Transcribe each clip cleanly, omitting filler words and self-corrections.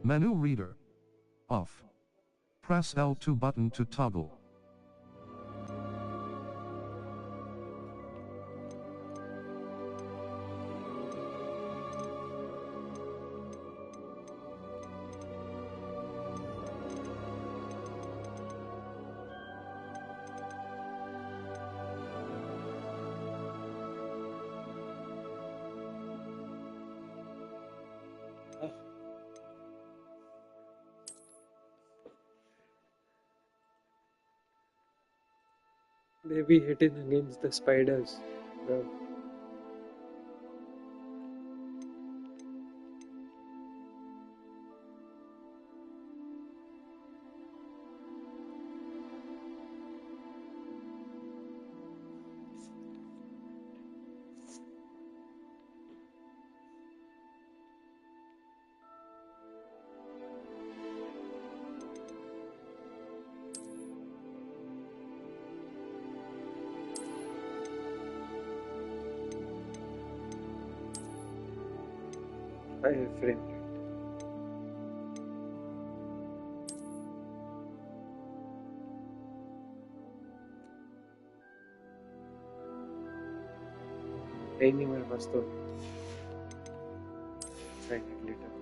Menu reader. Off. Press L2 button to toggle. They be hitting against the spiders, bro. Higher frame rate. Any मेरे पास तो final letter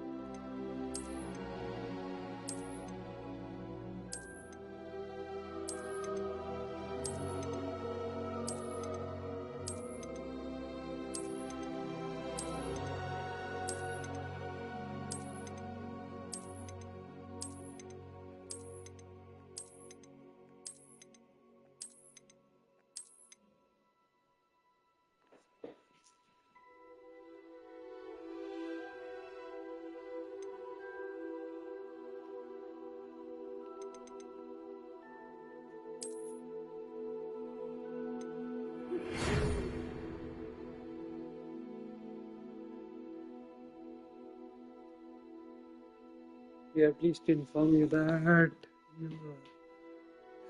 We are pleased to inform you that you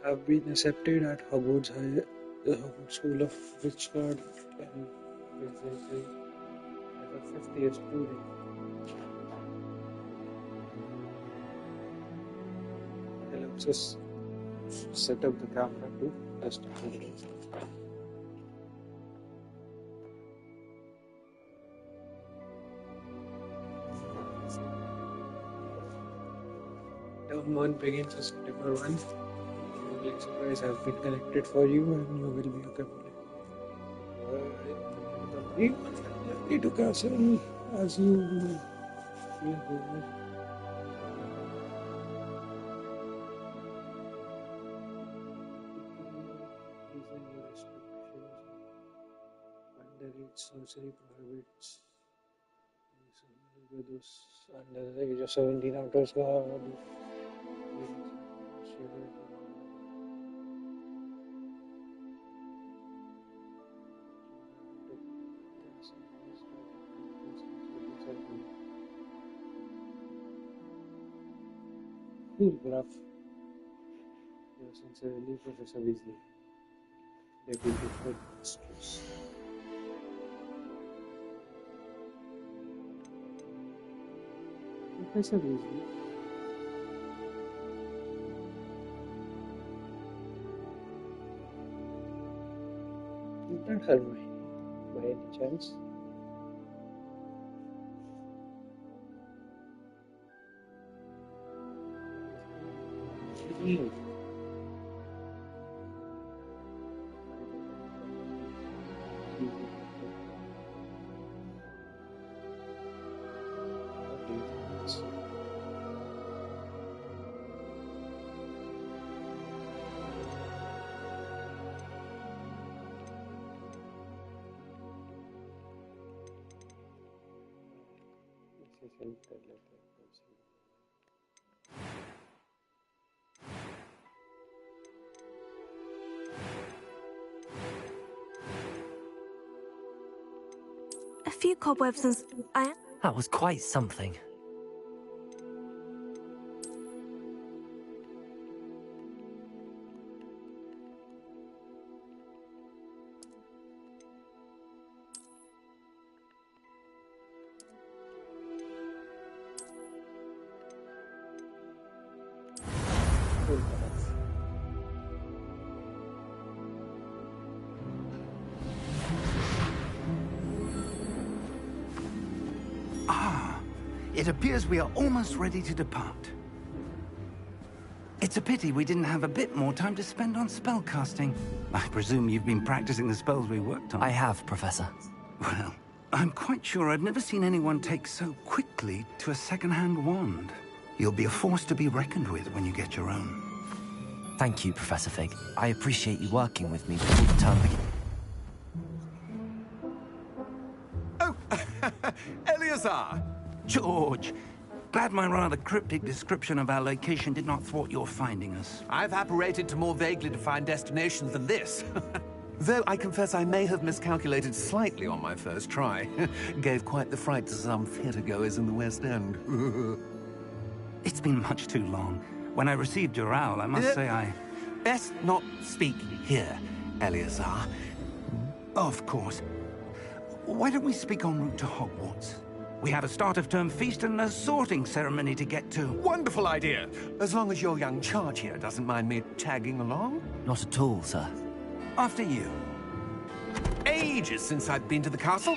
have been accepted at the Hogwarts School of Witchcraft and Wizardry as a fifth-year student. Helps us set up the camera to test it. Term 1 begins on September 1. Friendly surprise has been connected for you and you will be accompanied to castle as you will be there. Underage sorcery prohibits those under the age of 17 outdoors. Cool graph. Yours sincerely, Professor Weasley. Deputy Headmistress. Professor Weasley. Is that Hermione by any chance? A few cobwebs and That was quite something. It appears we are almost ready to depart. It's a pity we didn't have a bit more time to spend on spellcasting. I presume you've been practicing the spells we worked on. I have, Professor. Well, I'm quite sure I've never seen anyone take so quickly to a second-hand wand. You'll be a force to be reckoned with when you get your own. Thank you, Professor Fig. I appreciate you working with me before the term begins. Oh, Eleazar! George, glad my rather cryptic description of our location did not thwart your finding us. I've apparated to more vaguely defined destinations than this. Though I confess I may have miscalculated slightly on my first try. Gave quite the fright to some theatergoers in the West End. It's been much too long. When I received your owl, I must say I... Best not speak here, Eleazar. Of course. Why don't we speak en route to Hogwarts? We have a start-of-term feast and a sorting ceremony to get to. Wonderful idea! As long as your young charge here doesn't mind me tagging along. Not at all, sir. After you. Ages since I've been to the castle.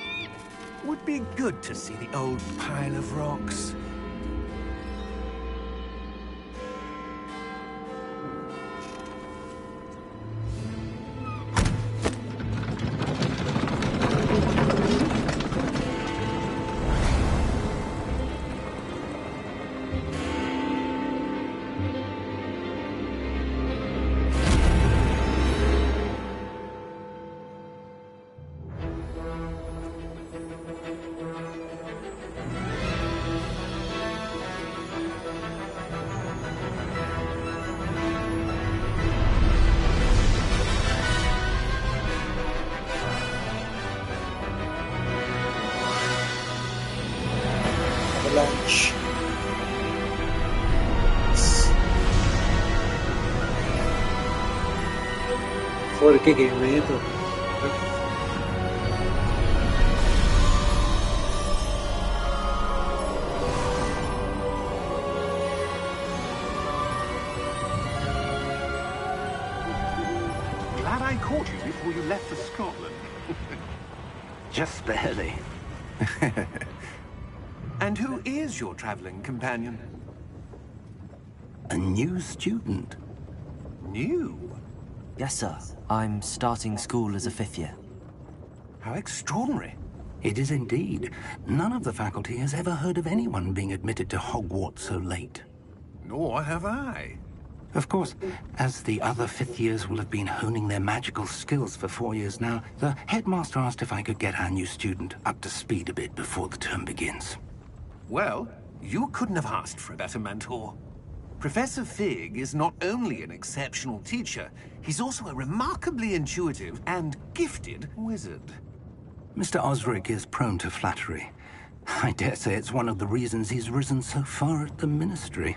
Would be good to see the old pile of rocks. Lunch. Four के game है ये तो Glad I caught you before you left for Scotland. Just barely. And who is your traveling companion? A new student. New? Yes, sir. I'm starting school as a 5th year. How extraordinary. It is indeed. None of the faculty has ever heard of anyone being admitted to Hogwarts so late. Nor have I. Of course, as the other 5th years will have been honing their magical skills for 4 years now, the headmaster asked if I could get our new student up to speed a bit before the term begins. Well, you couldn't have asked for a better mentor. Professor Fig is not only an exceptional teacher, he's also a remarkably intuitive and gifted wizard. Mr. Osric is prone to flattery. I dare say it's one of the reasons he's risen so far at the Ministry.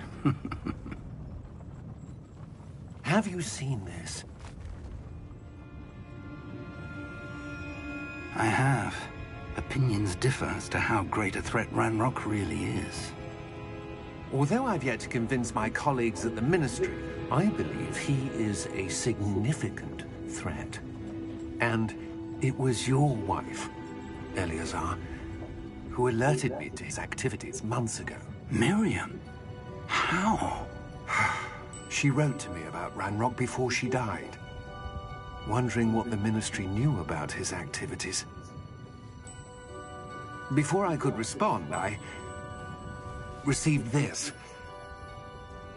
Have you seen this? I have. Opinions differ as to how great a threat Ranrock really is. Although I've yet to convince my colleagues at the Ministry, I believe he is a significant threat. And it was your wife, Eleazar, who alerted me to his activities months ago. Miriam? How? She wrote to me about Ranrock before she died, wondering what the Ministry knew about his activities. Before I could respond, I received this.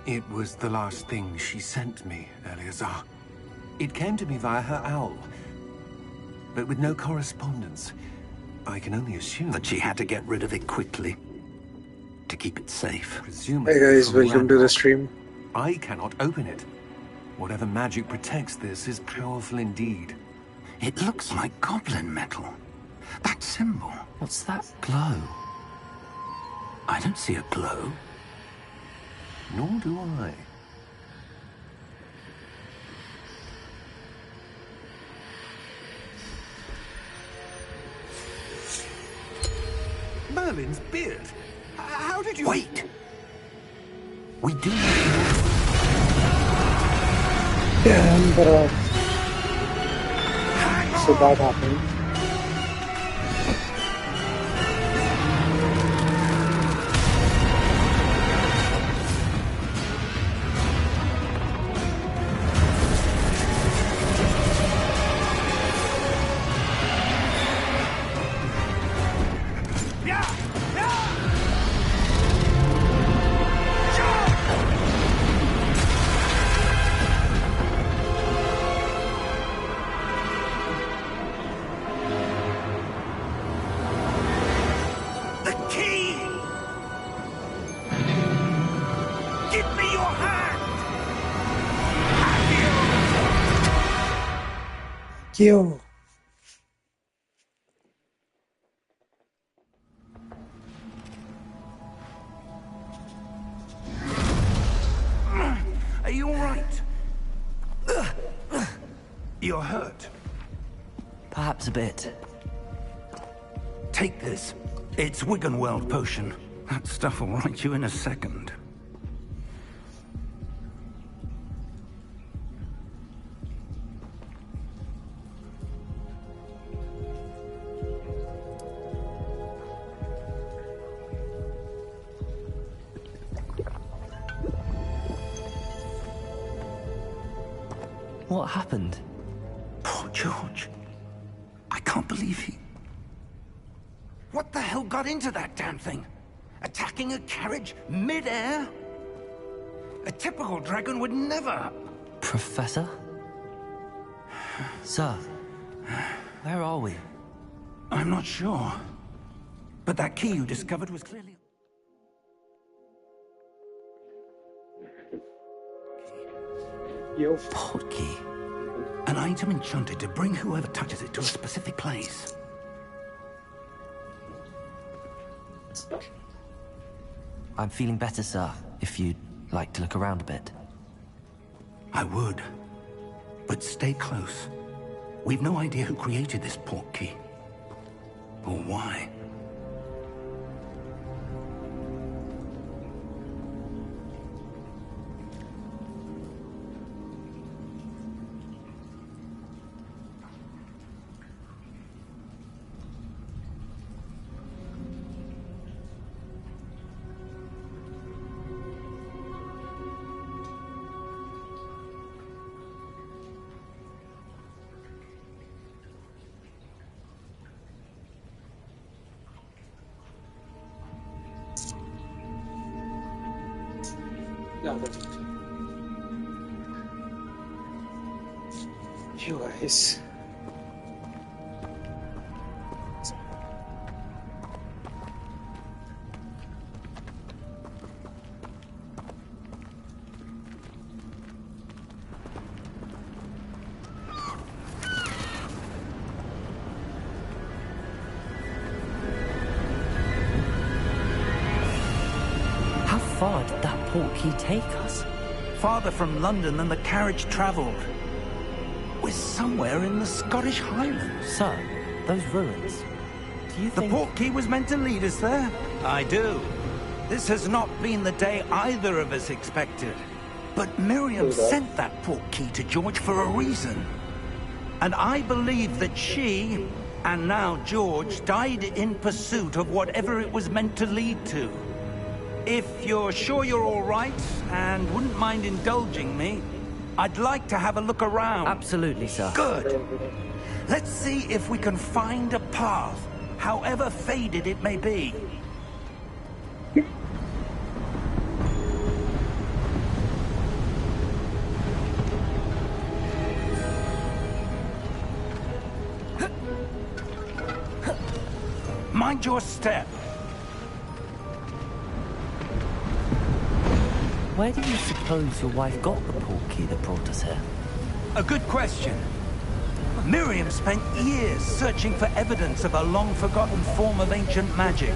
It was the last thing she sent me, Eleazar. It came to me via her owl, but with no correspondence. I can only assume That she had to get rid of it quickly, to keep it safe. Presumably Hey guys, from welcome to the Ranrock. stream. I cannot open it. Whatever magic protects this is powerful indeed. It looks like goblin metal. That symbol. What's that? Glow. I don't see a glow. Nor do I. Merlin's beard. How did you... Wait! We do need Damn, bro. So that happened. you. Are you all right? You're hurt. Perhaps a bit. Take this. It's Wiggenweld potion. That stuff will right you in a second. What happened? Poor George. I can't believe he... What the hell got into that damn thing? Attacking a carriage mid-air? A typical dragon would never... Professor? Sir, where are we? I'm not sure. But that key you discovered was clearly... Yo. Portkey. An item enchanted to bring whoever touches it to a specific place. I'm feeling better, sir, if you'd like to look around a bit. I would. But stay close. We've no idea who created this portkey. Or why. Yeah, you guys. How far did that portkey take us? Farther from London than the carriage travelled. We're somewhere in the Scottish Highlands. Sir, those ruins. Do you The think... portkey was meant to lead us there? I do. This has not been the day either of us expected. But Miriam sent that portkey to George for a reason. And I believe that she, and now George, died in pursuit of whatever it was meant to lead to. If you're sure you're all right, and wouldn't mind indulging me, I'd like to have a look around. Absolutely, sir. Good. Let's see if we can find a path, however faded it may be. Mind your step. Where do you suppose your wife got the portkey that brought us here? A good question. Miriam spent years searching for evidence of a long-forgotten form of ancient magic.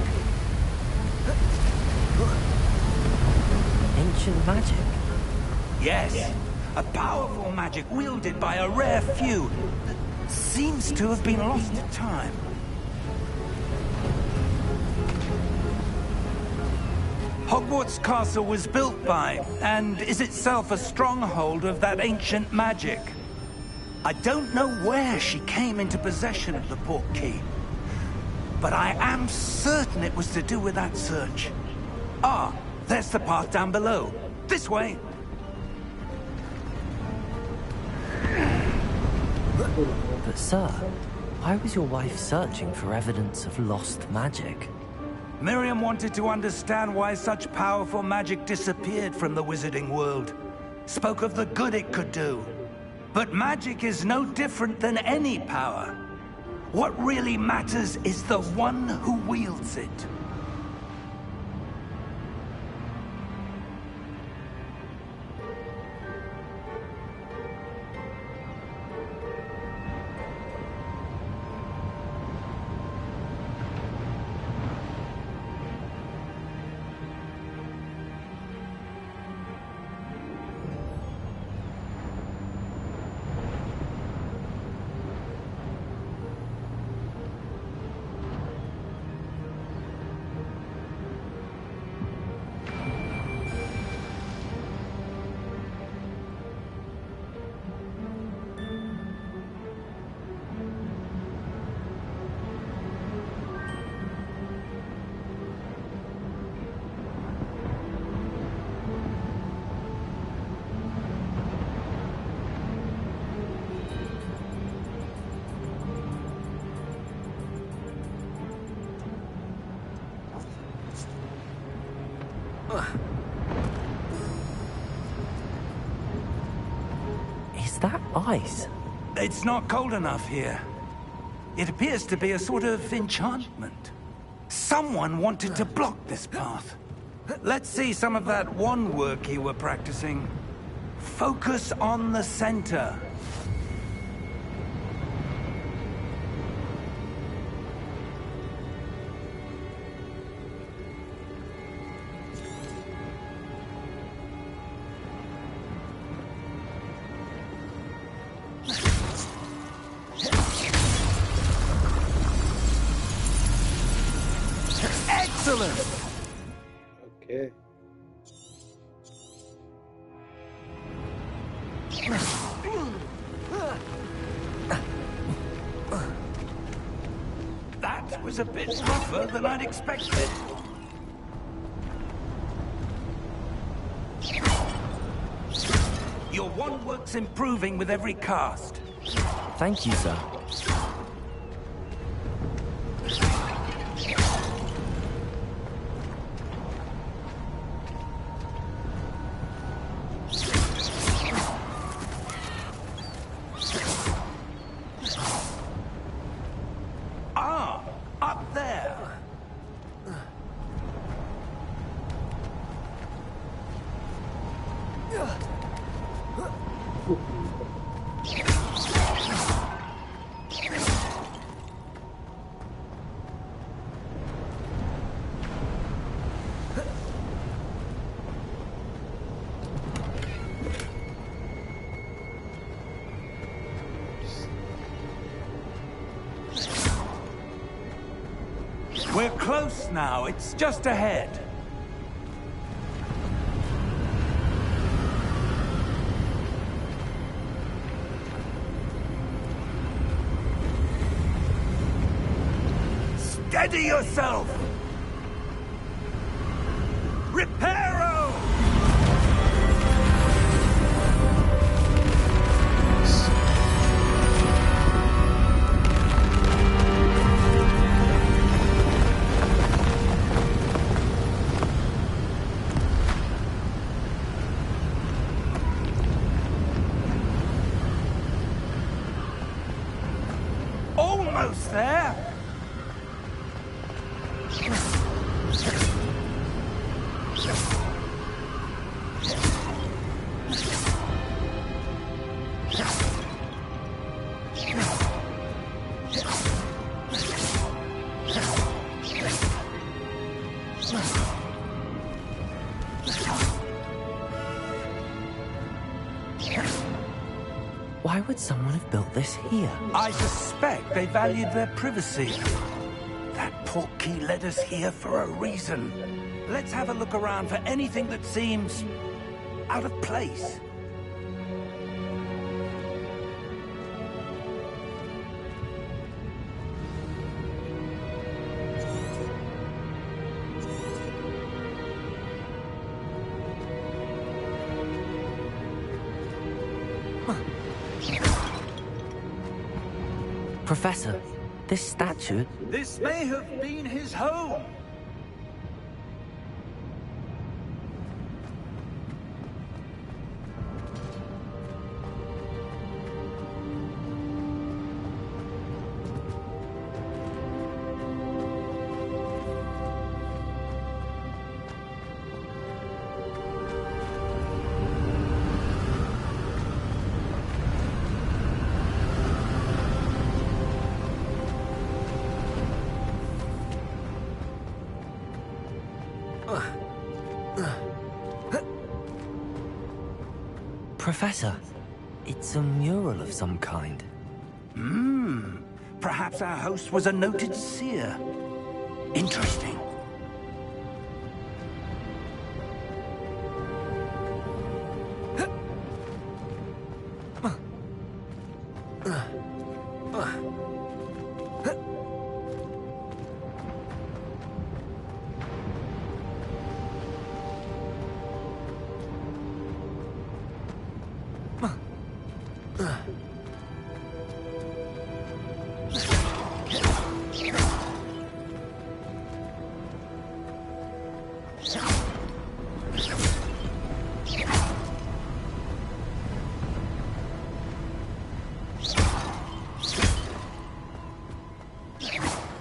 Ancient magic? Yes, a powerful magic wielded by a rare few that seems to have been lost to time. Hogwarts Castle was built by, and is itself a stronghold of that ancient magic. I don't know where she came into possession of the portkey, but I am certain it was to do with that search. Ah, there's the path down below. This way. But sir, why was your wife searching for evidence of lost magic? Miriam wanted to understand why such powerful magic disappeared from the wizarding world. Spoke of the good it could do. But magic is no different than any power. What really matters is the one who wields it. Is that ice? It's not cold enough here. It appears to be a sort of enchantment. Someone wanted to block this path. Let's see some of that wand work you were practicing. Focus on the center. Excellent! Okay. That was a bit tougher than I'd expected. Your wand work's improving with every cast. Thank you, sir. Ah, up there. We're close now. It's just ahead. Steady yourself! Reparo! Almost there! Why would someone have built this here? I suspect they valued their privacy. That portkey led us here for a reason. Let's have a look around for anything that seems out of place. Professor, this statue... This may have been his home. Professor, it's a mural of some kind. Perhaps our host was a noted seer. Interesting.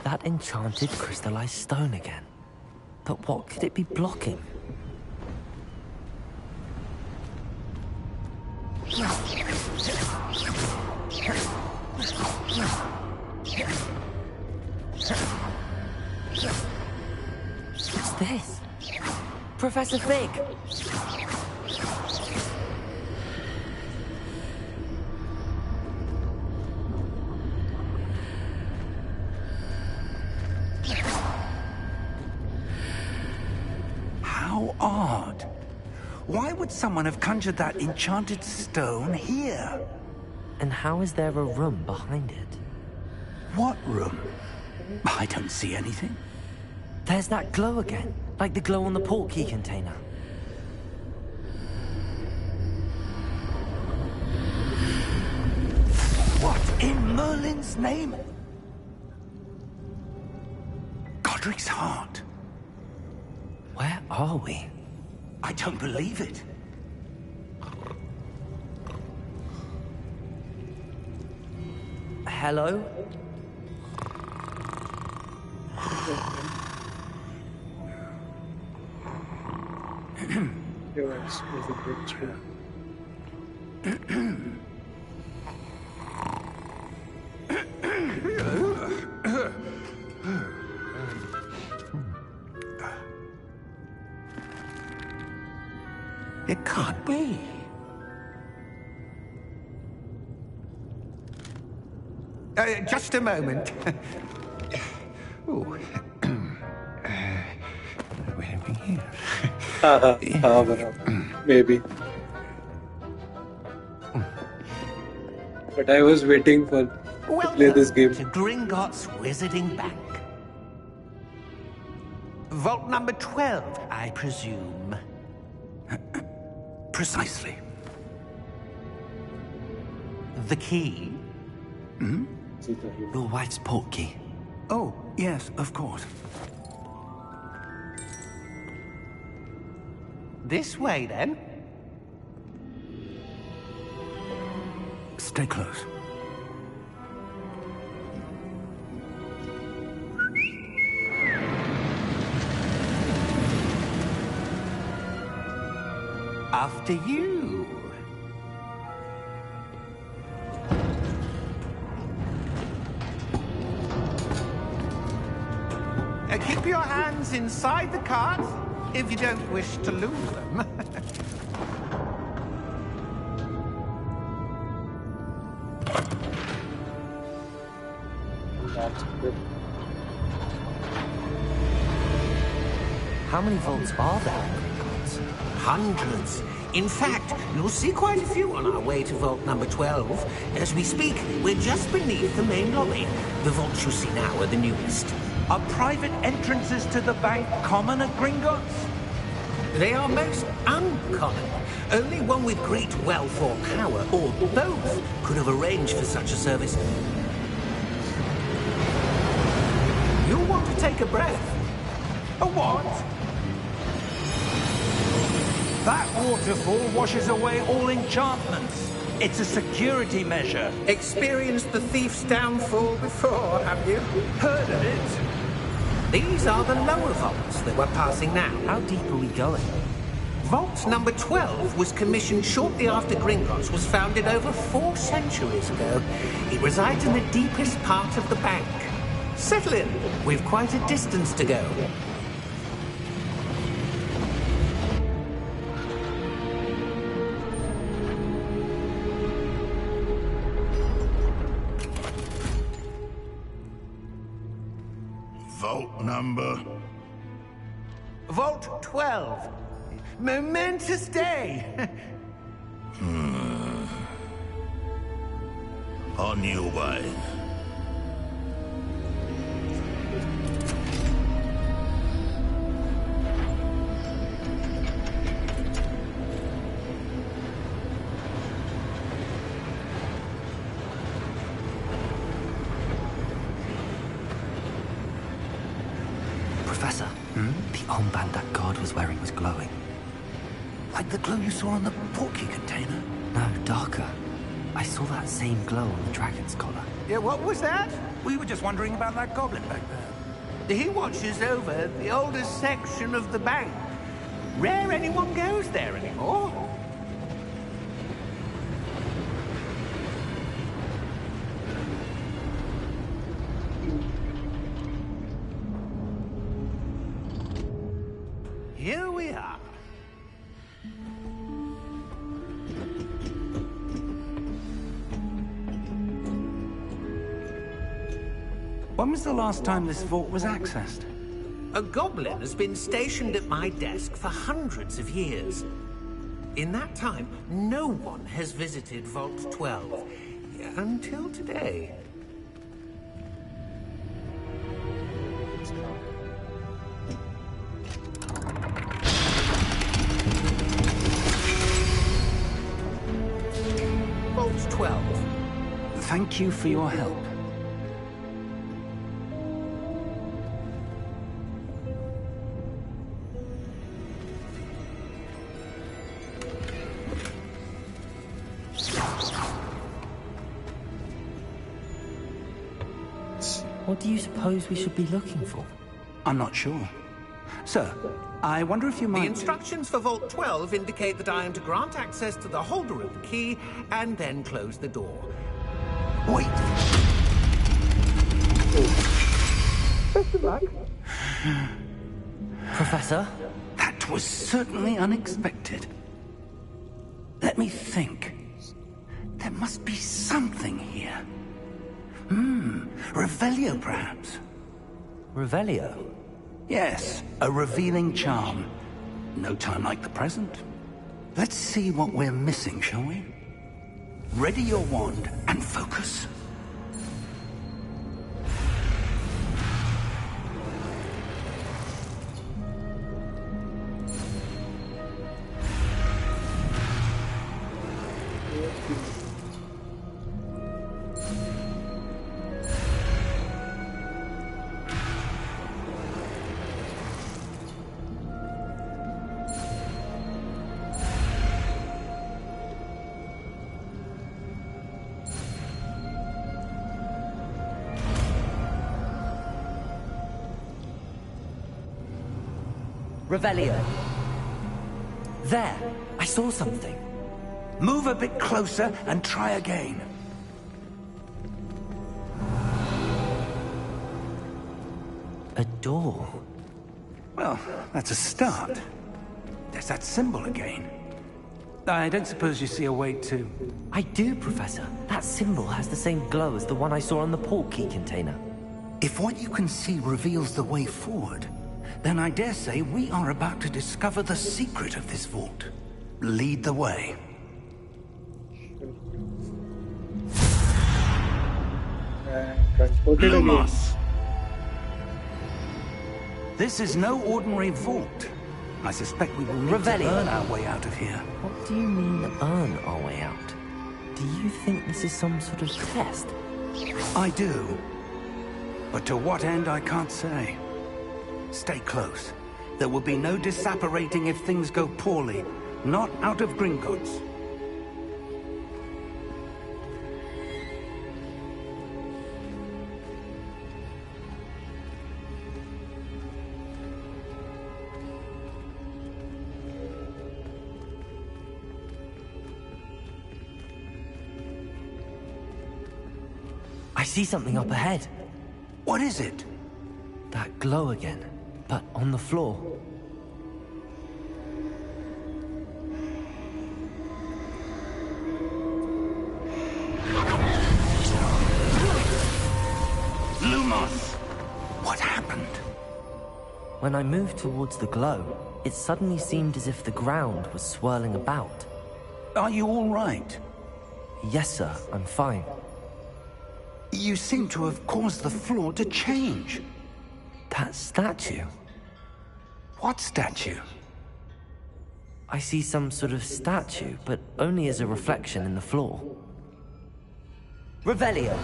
That enchanted crystallized stone again. But what could it be blocking? What's this? Professor Fig! How odd. Why would someone have conjured that enchanted stone here? And how is there a room behind it? What room? I don't see anything. There's that glow again, like the glow on the portkey container. What in Merlin's name? Godric's heart. Where are we? I don't believe it. Hello? Your eyes was a breakthrough. It can't be. Just a moment. Ooh. Where are we here? Maybe. But I was waiting to play this game. To Gringotts Wizarding Bank. Vault number 12, I presume. Precisely. The key? Your wife's portkey. Oh, yes, of course. This way, then. Stay close. After you. Keep your hands inside the cart if you don't wish to lose them. That's good. How many vaults are there in Gringotts? Hundreds. In fact, you'll see quite a few on our way to vault number 12. As we speak, we're just beneath the main lobby. The vaults you see now are the newest. Are private entrances to the bank common at Gringotts? They are most uncommon. Only one with great wealth or power, or both, could have arranged for such a service. You'll want to take a breath. A what? That waterfall washes away all enchantments. It's a security measure. Experienced the thief's downfall before, have you? Heard of it? These are the lower vaults that we're passing now. How deep are we going? Vault number 12 was commissioned shortly after Gringotts was founded over 4 centuries ago. It resides in the deepest part of the bank. Settle in. We've quite a distance to go. Vault number? Vault 12. Momentous day. On your way. Professor, the armband that guard was wearing was glowing. Like the glow you saw on the portkey container? No, darker. I saw that same glow on the dragon's collar. Yeah, what was that? We were just wondering about that goblin back there. He watches over the oldest section of the bank. Rare anyone goes there anymore. Here we are. When was the last time this vault was accessed? A goblin has been stationed at my desk for hundreds of years. In that time, no one has visited Vault 12. Until today. Vault 12. Thank you for your help. What do you suppose we should be looking for? I'm not sure. Sir, I wonder if you might... The instructions for Vault 12 indicate that I am to grant access to the holder of the key and then close the door. Wait! Professor? That was certainly unexpected. Let me think. There must be something here. Revelio, perhaps? Revelio? Yes, a revealing charm. No time like the present. Let's see what we're missing, shall we? Ready your wand and focus. Revelio. There! I saw something. Move a bit closer and try again. A door. Well, that's a start. There's that symbol again. I don't suppose you see a way to... I do, Professor. That symbol has the same glow as the one I saw on the portkey container. If what you can see reveals the way forward, then I dare say we are about to discover the secret of this vault. Lead the way. Transported again. Lumos! This is no ordinary vault. I suspect we will need Revelio. to earn our way out of here. What do you mean, earn our way out? Do you think this is some sort of test? I do. But to what end, I can't say. Stay close. There will be no disapparating if things go poorly. Not out of Gringotts. I see something up ahead. What is it? That glow again, but on the floor. Lumos! What happened? When I moved towards the glow, it suddenly seemed as if the ground was swirling about. Are you all right? Yes, sir, I'm fine. You seem to have caused the floor to change. That statue? What statue? I see some sort of statue, but only as a reflection in the floor. Revelio!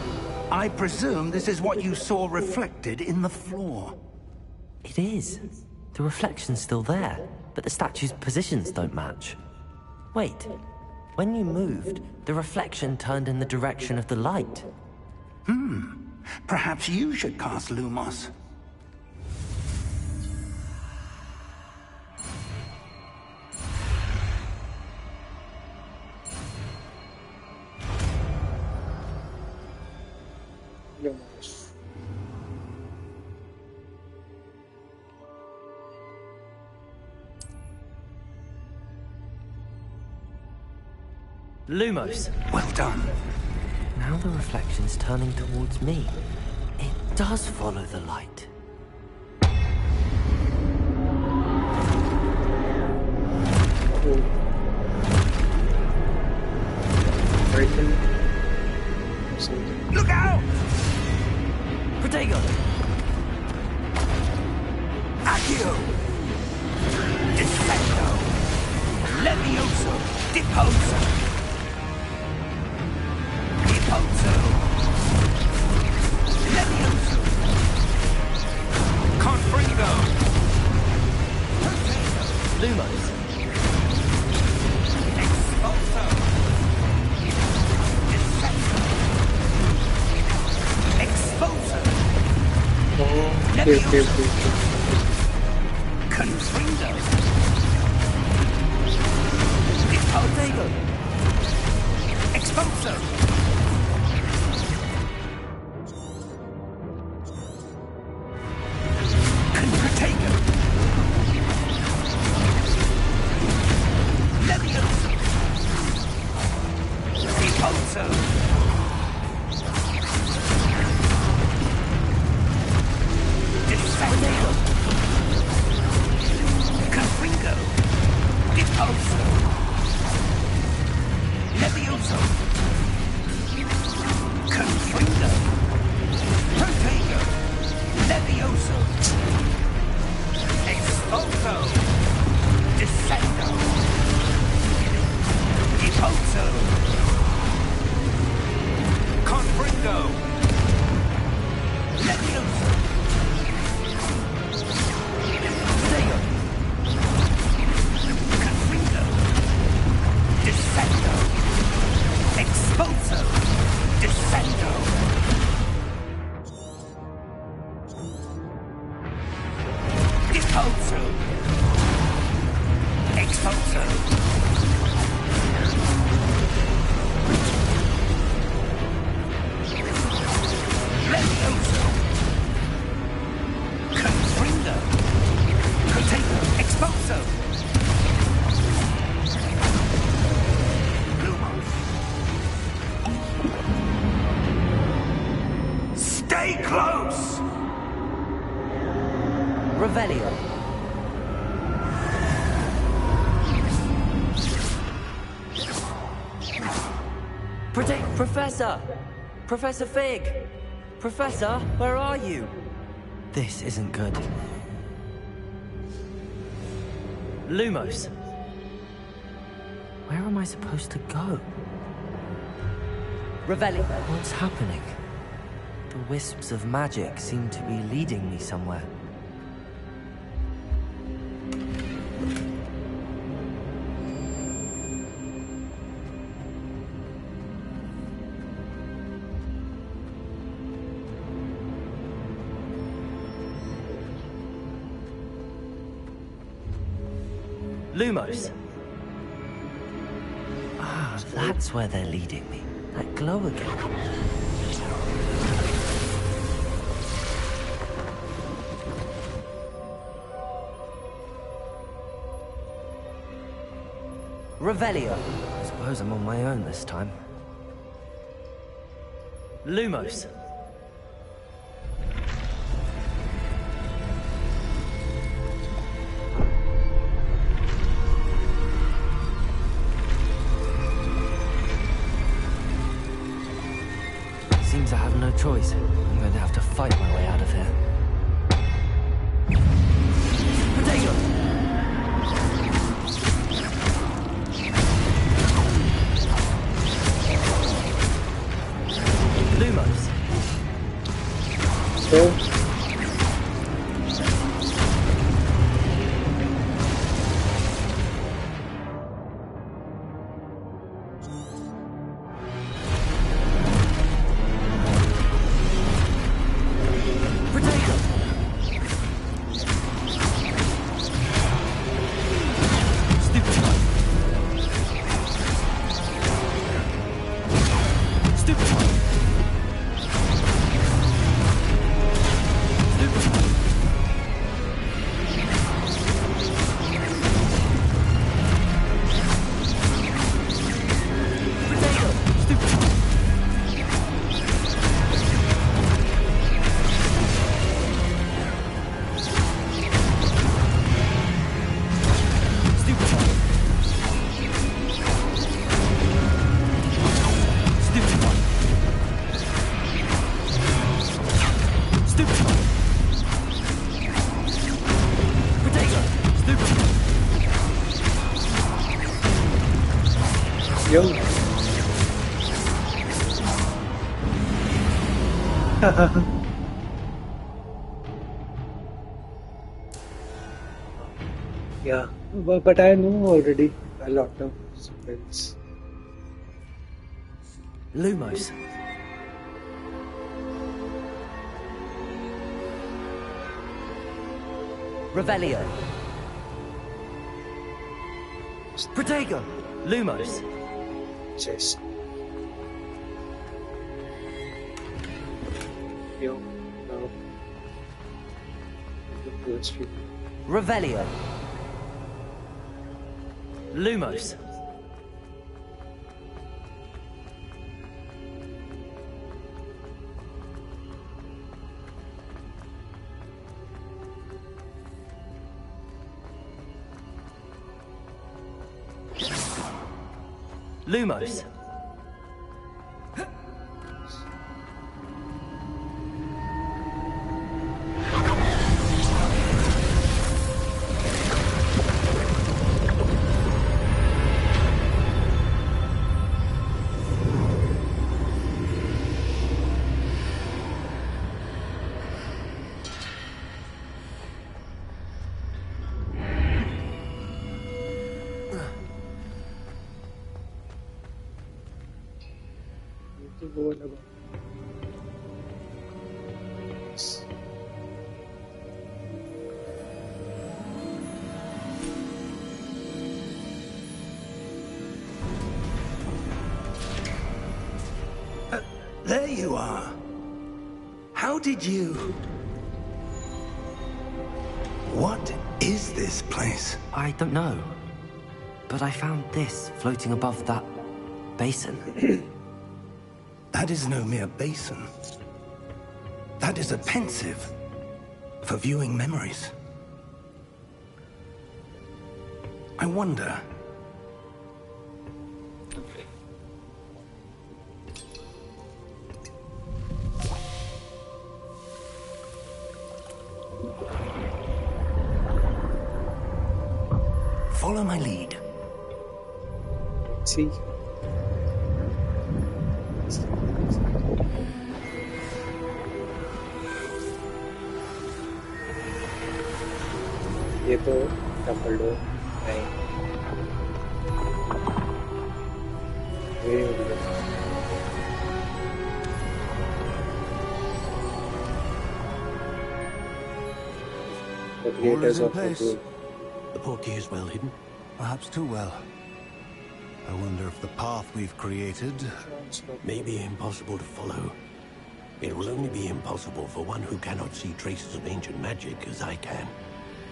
I presume this is what you saw reflected in the floor. It is. The reflection's still there. but the statue's positions don't match. Wait, when you moved, the reflection turned in the direction of the light. Perhaps you should cast Lumos. Lumos. Lumos. Well done. Now the reflection's turning towards me. It does follow the light. Oh. Right there. Something. Look out! Protego! Accio! Defendo! Levioso! Deposo! Deposo! Levioso! Confringo! Lumos. Expulso! Defendo! Expulso! Oh, okay. Confringo! Protego! Expulso! Confringo! Levioso! Expulso! Defendo! Confringo! Expulso! Levioso! Confringo! Protego! Levioso! Expulso! Descendo! Expulso! Confringo! Levioso! Protego! Confringo! Descendo! Expulso! Descendo! Expulso! Expulso! Levioso! Confringo! Protego! Expulso! Lumos! Stay close! Revelio. Professor! Professor Fig! Professor, where are you? This isn't good. Lumos. Where am I supposed to go? Revelio. What's happening? The wisps of magic seem to be leading me somewhere. Lumos. Ah, that's where they're leading me. That glow again. Revelio. I suppose I'm on my own this time. Lumos. Seems I have no choice. I'm going to have to fight my way out of here. Potato! Lumos. So, Yo. Yeah, but I know already a lot of spells. Lumos. Revelio. Protego. Lumos. Chess. Yo, now. The first few. Revelio. Lumos. Lumos. To go on about. There you are. How did you... What is this place? I don't know. But I found this floating above that basin. That is no mere basin. That is a pensive for viewing memories. I wonder... Follow my lead. See. ये तो Dumbledore नहीं ये the creators of the group. The portkey is well hidden. Perhaps too well. I wonder if the path we've created Maybe may be impossible to follow. It will only be impossible for one who cannot see traces of ancient magic as I can.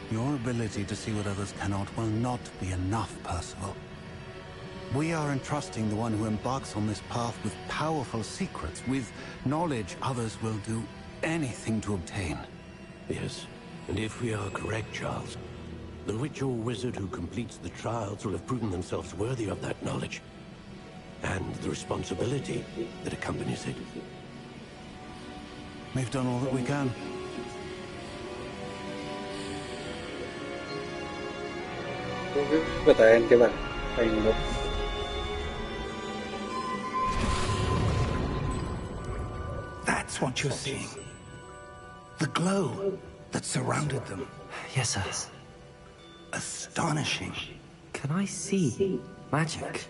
Your ability to see what others cannot will not be enough, Percival. We are entrusting the one who embarks on this path with powerful secrets, with knowledge others will do anything to obtain. Yes, and if we are correct, Charles, the witch or wizard who completes the trials will have proven themselves worthy of that knowledge, and the responsibility that accompanies it. We've done all that we can. बताया इनके बारे में kind of. That's what you're seeing. The glow that surrounded them. Yes, sir. Astonishing. Can I see magic?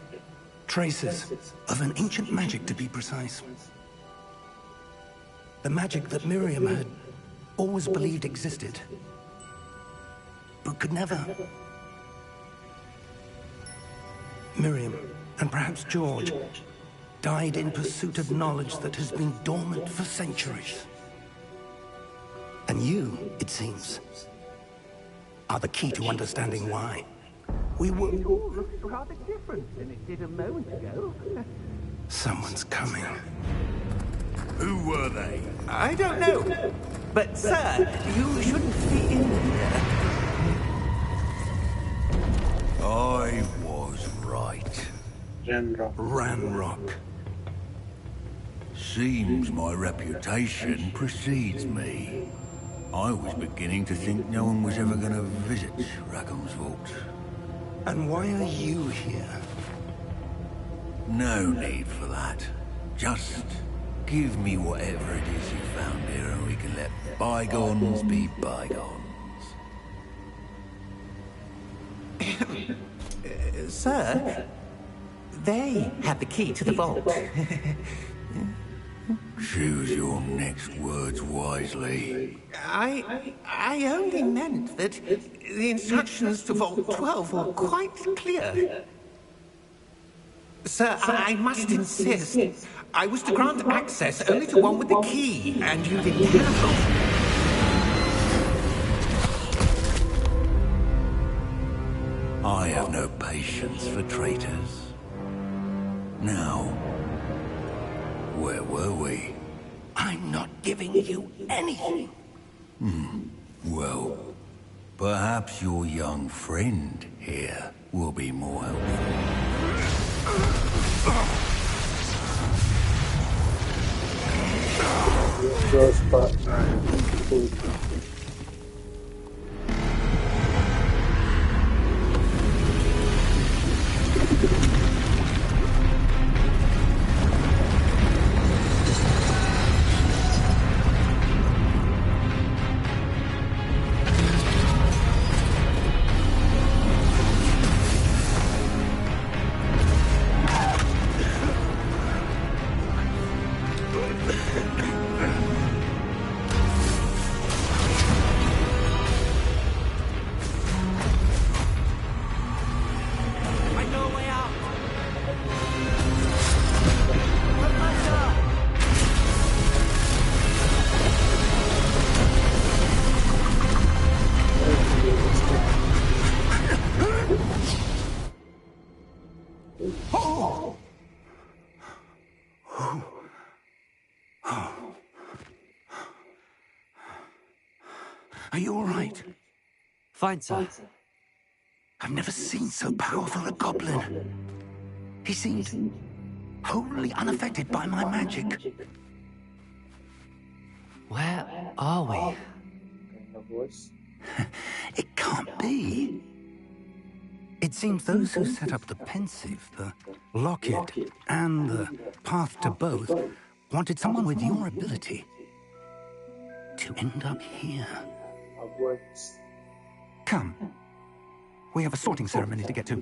Traces of an ancient magic, to be precise. The magic that Miriam had always believed existed, but could never. Miriam, and perhaps George, died in pursuit of knowledge that has been dormant for centuries. And you, it seems, are the key to understanding why. We were... It all looks rather different than it did a moment ago. Someone's coming. Who were they? I don't know. But, sir, you shouldn't be in here. I was right. Ranrock. Seems my reputation precedes me. I was beginning to think no one was ever going to visit Rackham's vault. And why are you here? No need for that. Just give me whatever it is you found here and we can let bygones be bygones. Sir, they have the key to the vault. Choose your next words wisely. I only meant that the instructions to Vault 12 were quite clear. Sir, I must insist. I was to grant access only to one with the key, and you didn't cancel. I have no patience for traitors. Now, where were we? I'm not giving you anything. Well, perhaps your young friend here will be more helpful. Are you all right? Fine, sir. I've never seen so powerful a goblin. He seemed wholly unaffected by my magic. Where are we? It can't be. It seems those who set up the pensive, the locket, and the path to both wanted someone with your ability to end up here. Come. We have a sorting ceremony to get to.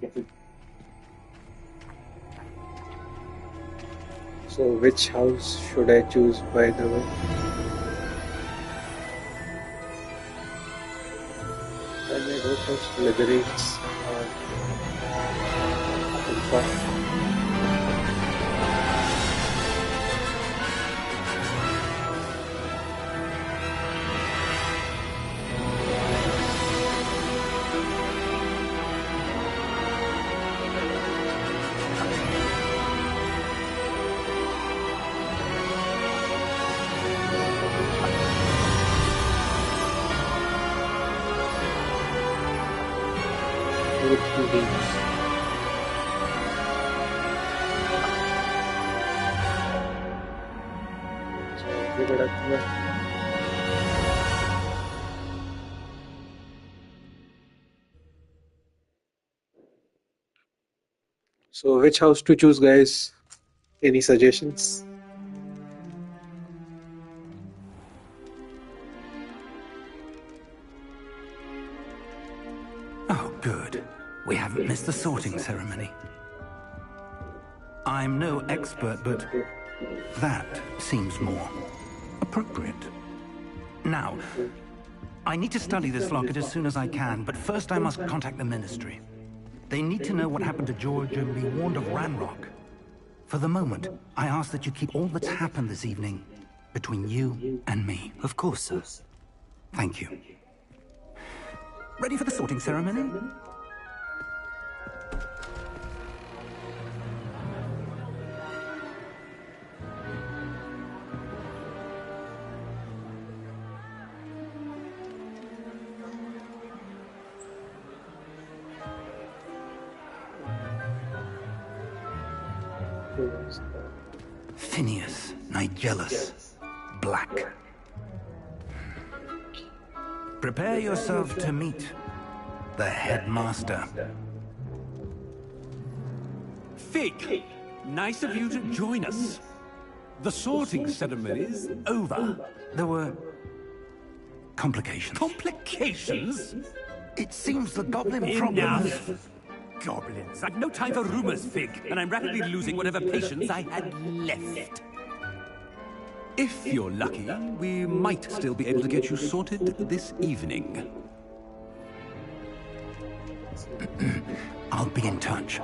So which house should I choose, by the way? I may go for Slytherins or Hufflepuff. So which house to choose, guys? Any suggestions? Oh, good. We haven't missed the sorting ceremony. I'm no expert, but that seems more appropriate. Now, I need to study this locket as soon as I can, but first I must contact the Ministry. They need to know what happened to George and be warned of Ranrock. For the moment, I ask that you keep all that's happened this evening between you and me. Of course, sir. Thank you. Ready for the sorting ceremony? Phineas Nigellus Black. Prepare yourself to meet the headmaster. Fig! Nice of you to join us. The sorting ceremony's over. There were complications. Complications? It seems the goblin problem... Enough! Goblins. I've no time for rumors, Fig, and I'm rapidly losing whatever patience I had left. If you're lucky, we might still be able to get you sorted this evening. I'll be in touch.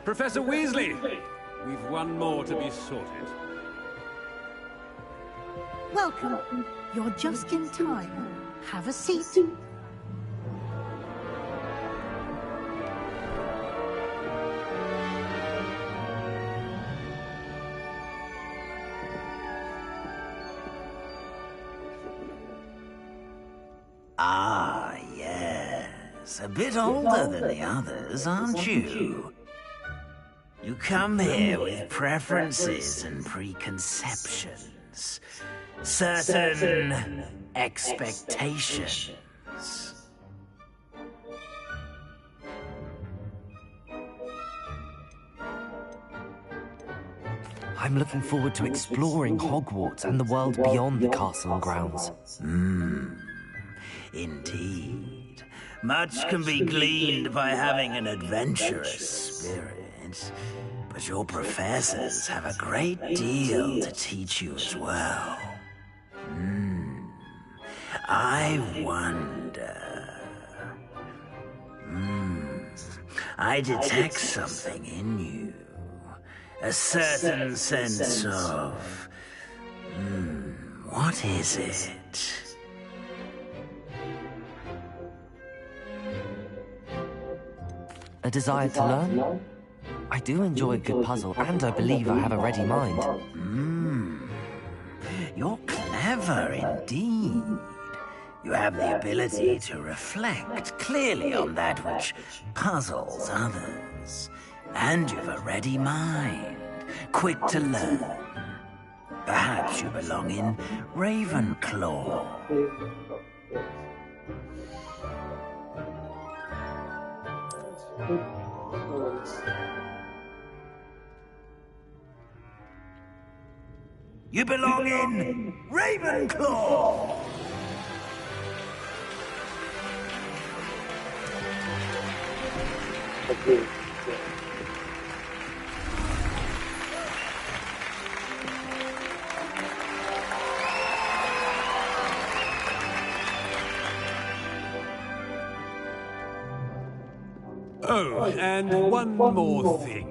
Professor Weasley! We've one more to be sorted. Welcome. You're just in time. Have a seat. Ah, yes. A bit older than the others, aren't you? You come here with preferences and preconceptions. Certain expectations. I'm looking forward to exploring Hogwarts and the world beyond the castle grounds. Indeed. Much can be gleaned by having an adventurous spirit, but your professors have a great deal to teach you as well. I wonder... I detect something in you. A certain sense of... what is it? A desire to learn? I do enjoy a good puzzle, and I believe I have a ready mind. You're clever indeed. You have the ability to reflect clearly on that which puzzles others. And you've a ready mind, quick to learn. Perhaps you belong in Ravenclaw. You belong in Ravenclaw! Oh, and one more thing.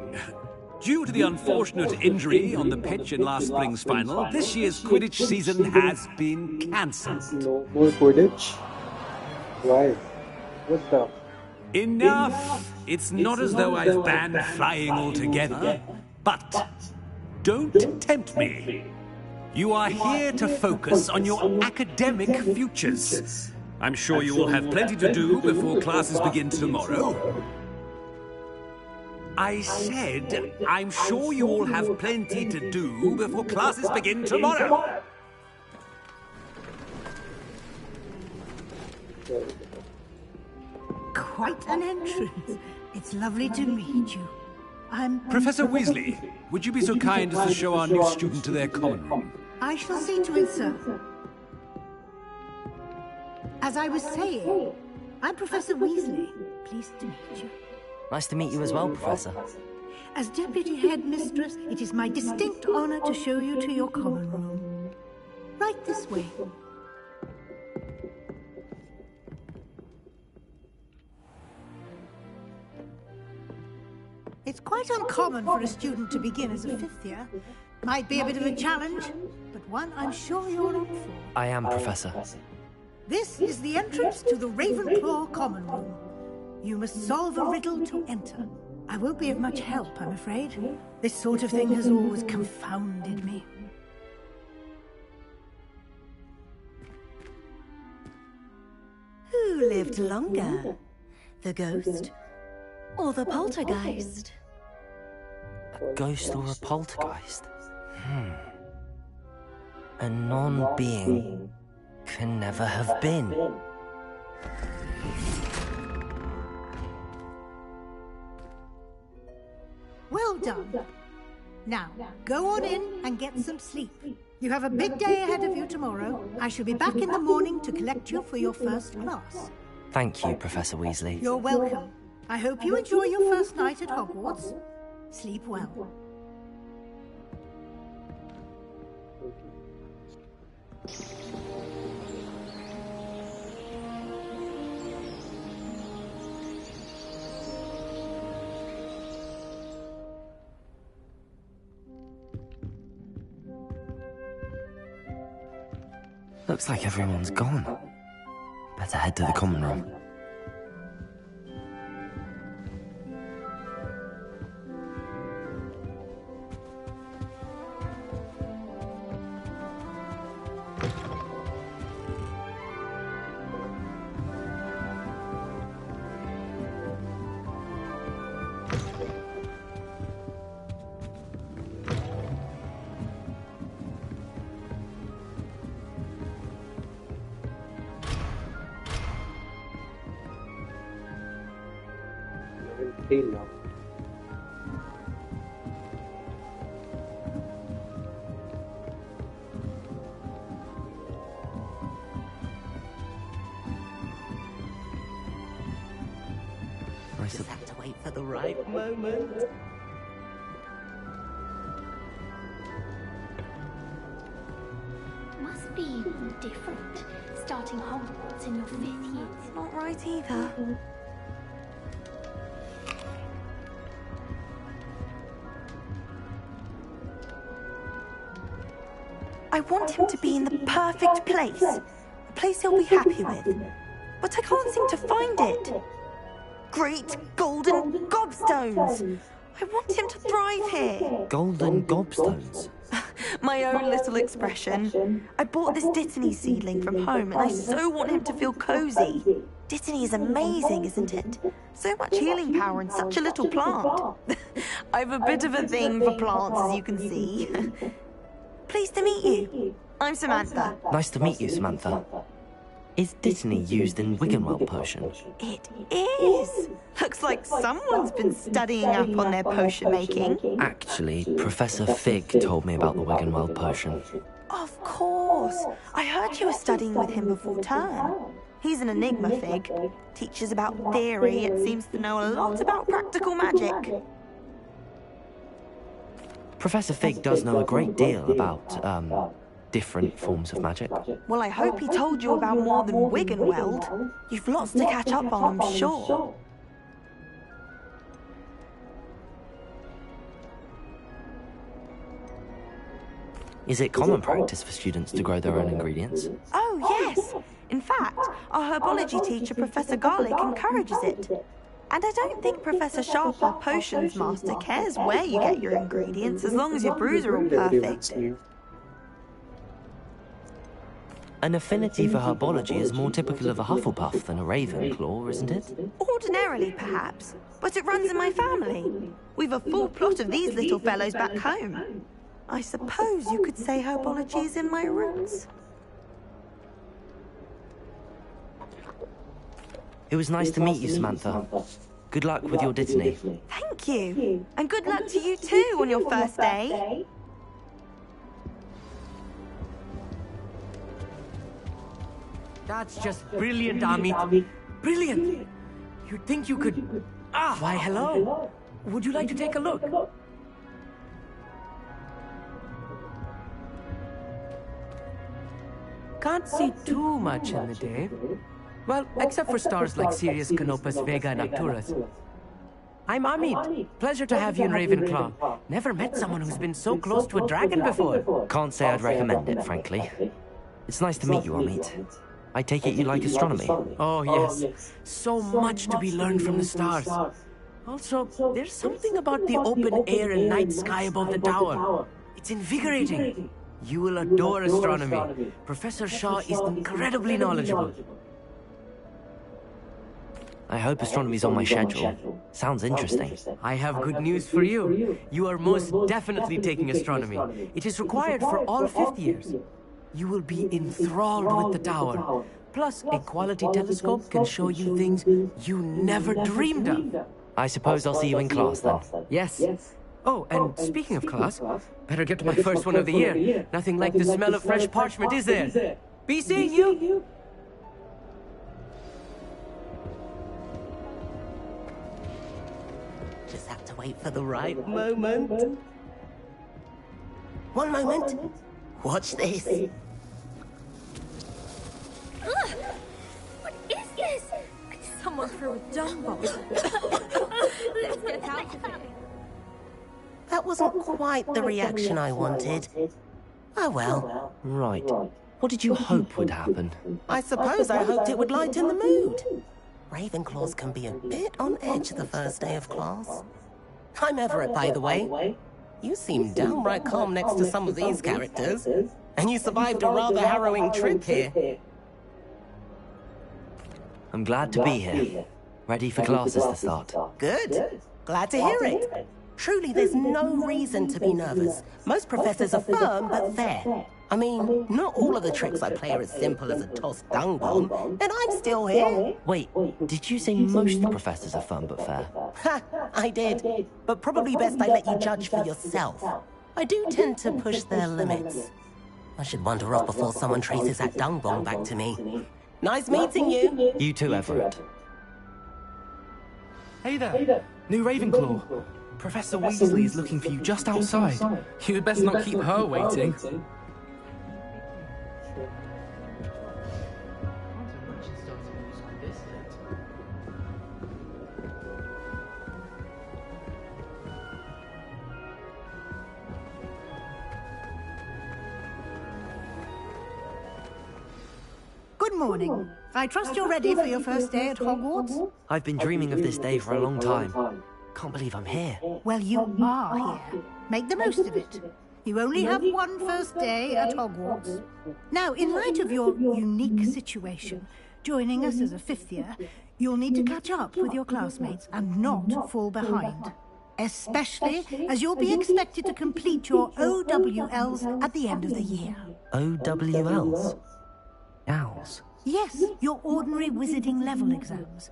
Due to the unfortunate injury on the pitch in last spring's final, this year's Quidditch season has been cancelled. No more Quidditch? Why? What the? Enough! It's not as though I've banned flying altogether, but don't tempt me. You are here to focus on your academic futures. I'm sure you will have plenty to do before classes begin tomorrow. I said, I'm sure you all have plenty to do before classes begin tomorrow. Quite an entrance. It's lovely to meet you. I'm... Professor Weasley, would you be so kind as to show our new student to their common room? I shall see to it, sir. As I was saying, I'm Professor Weasley. Pleased to meet you. Nice to meet you as well, Professor. As Deputy Headmistress, it is my distinct honor to show you to your common room. Right this way. It's quite uncommon for a student to begin as a fifth year. Might be a bit of a challenge, but one I'm sure you're up for. I am, Professor. This is the entrance to the Ravenclaw common room. You must solve a riddle to enter. I won't be of much help, I'm afraid. This sort of thing has always confounded me. Who lived longer? The ghost or the poltergeist? ghost or a poltergeist? A non-being can never have been. Well done. Now, go on in and get some sleep. You have a big day ahead of you tomorrow. I shall be back in the morning to collect you for your first class. Thank you, Professor Weasley. You're welcome. I hope you enjoy your first night at Hogwarts. Sleep well. Looks like everyone's gone. Better head to the common room. Now. I Just have to wait for the right moment. Must be different, starting Hogwarts in your 5th year. It's not right either. I want him to be in the perfect place. A place he'll be happy with. But I can't seem to find it. Great golden gobstones! I want him to thrive here. Golden gobstones? My own little expression. I bought this Dittany seedling from home and I so want him to feel cozy. Dittany is amazing, isn't it? So much healing power in such a little plant. I've a bit of a thing for plants, as you can see. Pleased to meet you. I'm Samantha. Nice to meet you, Samantha. Is Dittany used in Wiggenweld potion? It is. Looks like someone's been studying up on their potion making. Actually, Professor Fig told me about the Wiggenweld potion. Of course. I heard you were studying with him before term. He's an enigma, Fig. Teaches about theory and seems to know a lot about practical magic. Professor Fig does know a great deal about, different forms of magic. Well, I hope he told you about more than Wiggenweld. You've lots to catch up on, I'm sure. Is it common practice for students to grow their own ingredients? Oh, yes. In fact, our herbology teacher, Professor Garlick, encourages it. And I don't think Professor Sharp, our potions master, cares where you get your ingredients, as long as your brews are all perfect. An affinity for herbology is more typical of a Hufflepuff than a Ravenclaw, isn't it? Ordinarily, perhaps. But it runs in my family. We've a full plot of these little fellows back home. I suppose you could say herbology is in my roots. It was nice to meet you, Samantha. Good luck with your Dittany. Thank you. And good luck to you too on your first day. That's just brilliant, Amit. Brilliant! You'd think you could... Ah, why, hello. Would you like to take a look? Can't see too much in the day. Well, except for stars like Sirius, Canopus, Vega, and Arcturus. I'm Amit. Pleasure to have you in Ravenclaw. Never met someone who's been so close to a dragon before. Can't say I'd recommend it, frankly. It's nice to meet you, Amit. I take it you like astronomy? Oh, yes. So much to be learned from the stars. Also, there's something about the open air and night sky above the tower. It's invigorating. You will adore astronomy. Professor Shaw is incredibly knowledgeable. I hope astronomy's on my schedule. Sounds interesting. I have good news for you. You are most definitely taking astronomy. It is required for all fifth years. You will be enthralled with the tower. Plus, a quality telescope can show you things you never dreamed of. I suppose I'll see you in class then. Yes. Oh, and speaking of class, better get to my first one of the year. Nothing like the smell of fresh parchment, is there? Be seeing you! Just have to wait for the right moment. One moment. Watch this. Ugh! What is this? Someone threw a dung bomb. Let's get out of here. That wasn't quite the reaction I wanted. Oh well. Right. What did you hope would happen? I suppose I hoped it would lighten the mood. Ravenclaws can be a bit on edge the first day of class. I'm Everett, by the way. You seem downright calm next to some of these characters. And you survived a rather harrowing trip here. I'm glad to be here. Ready for classes to start. Good. Glad to hear it. Truly, there's no reason to be nervous. Most professors are firm but fair. I mean, not all of the tricks I play are as simple as a tossed dung bomb, and I'm still here. Wait, did you say most professors are fun but fair? Ha, I did. But probably best I let you judge for yourself. I do tend to push their limits. I should wander off before someone traces that dung bomb back to me. Nice meeting you. You too, Everett. Hey there, new Ravenclaw. Professor Weasley is looking for you just outside. You had best not keep her waiting. Good morning. I trust you're ready for your first day at Hogwarts? I've been dreaming of this day for a long time. Can't believe I'm here. Well, you are here. Make the most of it. You only have one first day at Hogwarts. Now, in light of your unique situation, joining us as a fifth year, you'll need to catch up with your classmates and not fall behind. Especially as you'll be expected to complete your OWLs at the end of the year. OWLs? Owls? Yes, your ordinary wizarding level exams.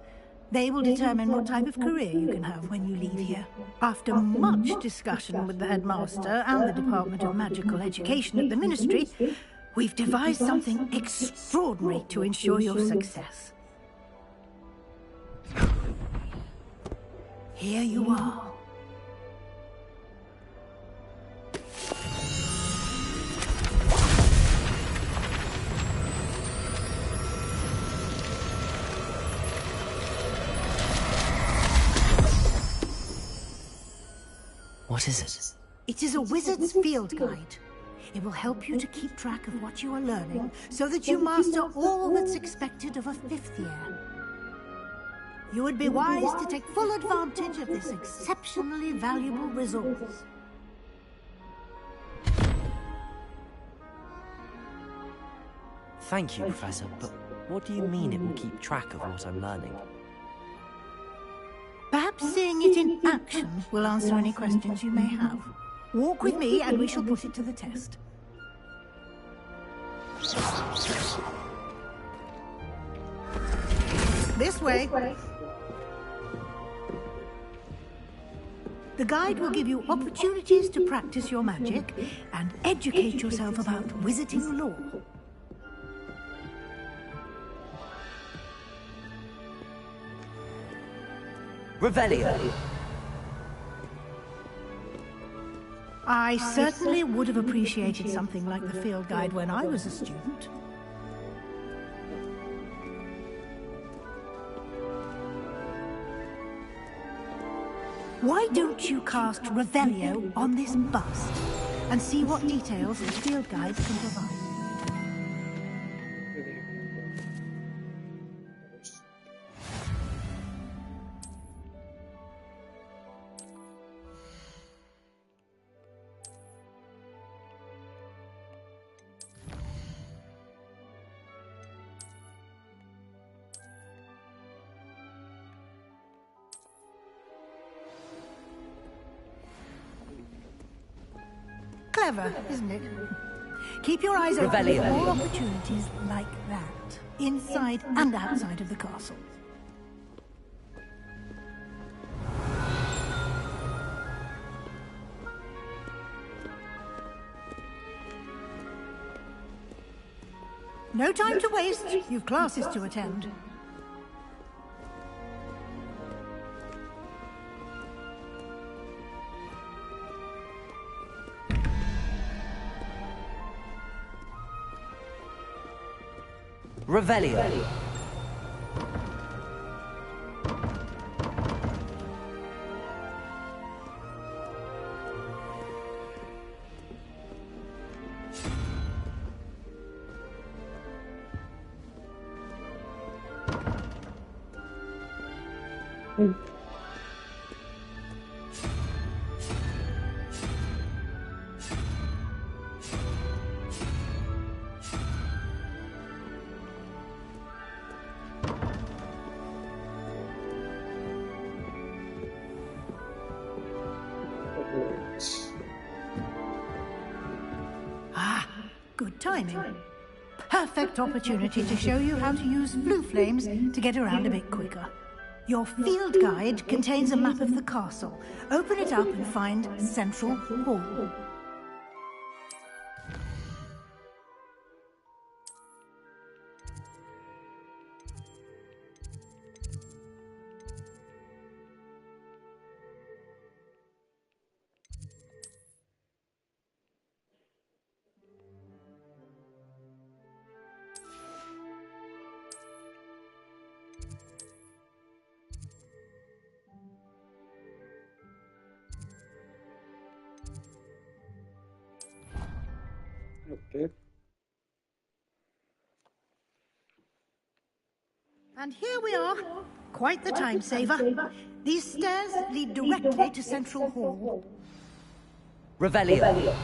They will determine what type of career you can have when you leave here. After much discussion with the headmaster and the Department of Magical Education at the Ministry, we've devised something extraordinary to ensure your success. Here you are. What is it? It is a wizard's field guide. It will help you to keep track of what you are learning so that you master all that's expected of a fifth year. You would be wise to take full advantage of this exceptionally valuable resource. Thank you, Professor, but what do you mean it will keep track of what I'm learning? Perhaps seeing it in action will answer any questions you may have. Walk with me and we shall put it to the test. This way. The guide will give you opportunities to practice your magic and educate yourself about wizarding lore. Revelio. I certainly would have appreciated something like the field guide when I was a student. Why don't you cast Revelio on this bust and see what details the field guide can provide? Clever, isn't it? Keep your eyes open for more opportunities like that, inside and outside of the castle. No time to waste. You've classes to attend. Revelio. Good timing. Perfect opportunity to show you how to use blue flames to get around a bit quicker. Your field guide contains a map of the castle. Open it up and find Central Hall. Okay. And here we are. Quite the time saver. These stairs lead directly to Central Hall. Revelio.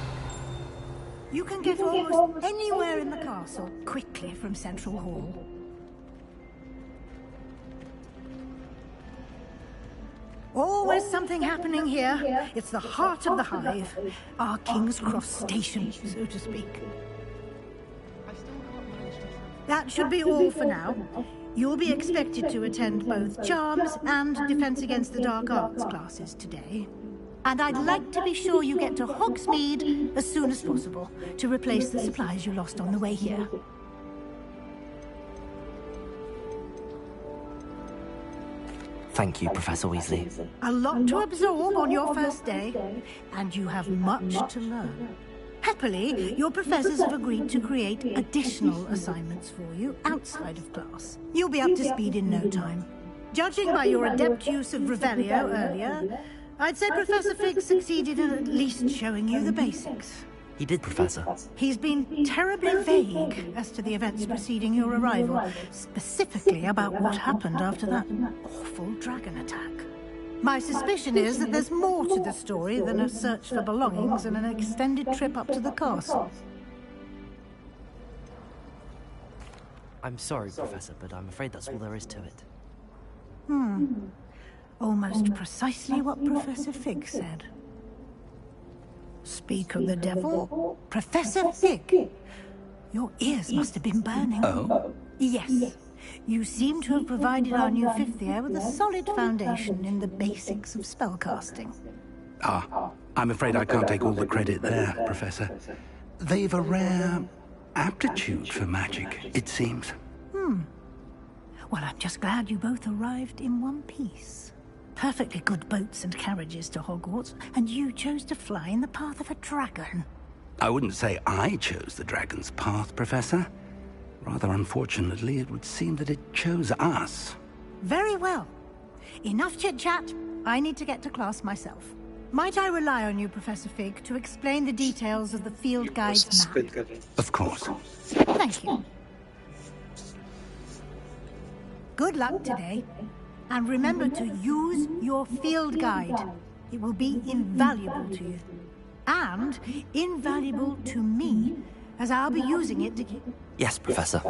You can get almost anywhere in the castle quickly from Central Hall. Always something happening here. It's the heart of the hive. Our King's Cross station, so to speak. That should be all for now. You'll be expected to attend both Charms and Defense Against the Dark Arts classes today. And I'd like to be sure you get to Hogsmeade as soon as possible to replace the supplies you lost on the way here. Thank you, Professor Weasley. A lot to absorb on your first day, and you have much to learn. Happily, your professors have agreed to create additional assignments for you outside of class. You'll be up to speed in no time. Judging by your adept use of Revelio earlier, I'd say Professor Fig succeeded in at least showing you the basics. He did, Professor. He's been terribly vague as to the events preceding your arrival, specifically about what happened after that awful dragon attack. My suspicion is that there's more to the story than a search for belongings and an extended trip up to the castle. I'm sorry, Professor, but I'm afraid that's all there is to it. Almost precisely what Professor Fig said. Speak of the devil, Professor Fig. Your ears must have been burning. Oh? Yes. You seem to have provided our new fifth year with a solid foundation in the basics of spellcasting. Ah, I'm afraid I can't take all the credit there, Professor. They've a rare aptitude for magic, it seems. Well, I'm just glad you both arrived in one piece. Perfectly good boats and carriages to Hogwarts, and you chose to fly in the path of a dragon. I wouldn't say I chose the dragon's path, Professor. Rather unfortunately, it would seem that it chose us. Very well. Enough chit-chat. I need to get to class myself. Might I rely on you, Professor Fig, to explain the details of the field guide's map? Of course. Thank you. Good luck today. And remember to use your field guide. It will be invaluable to you. And invaluable to me, as I'll be using it to... Yes, Professor.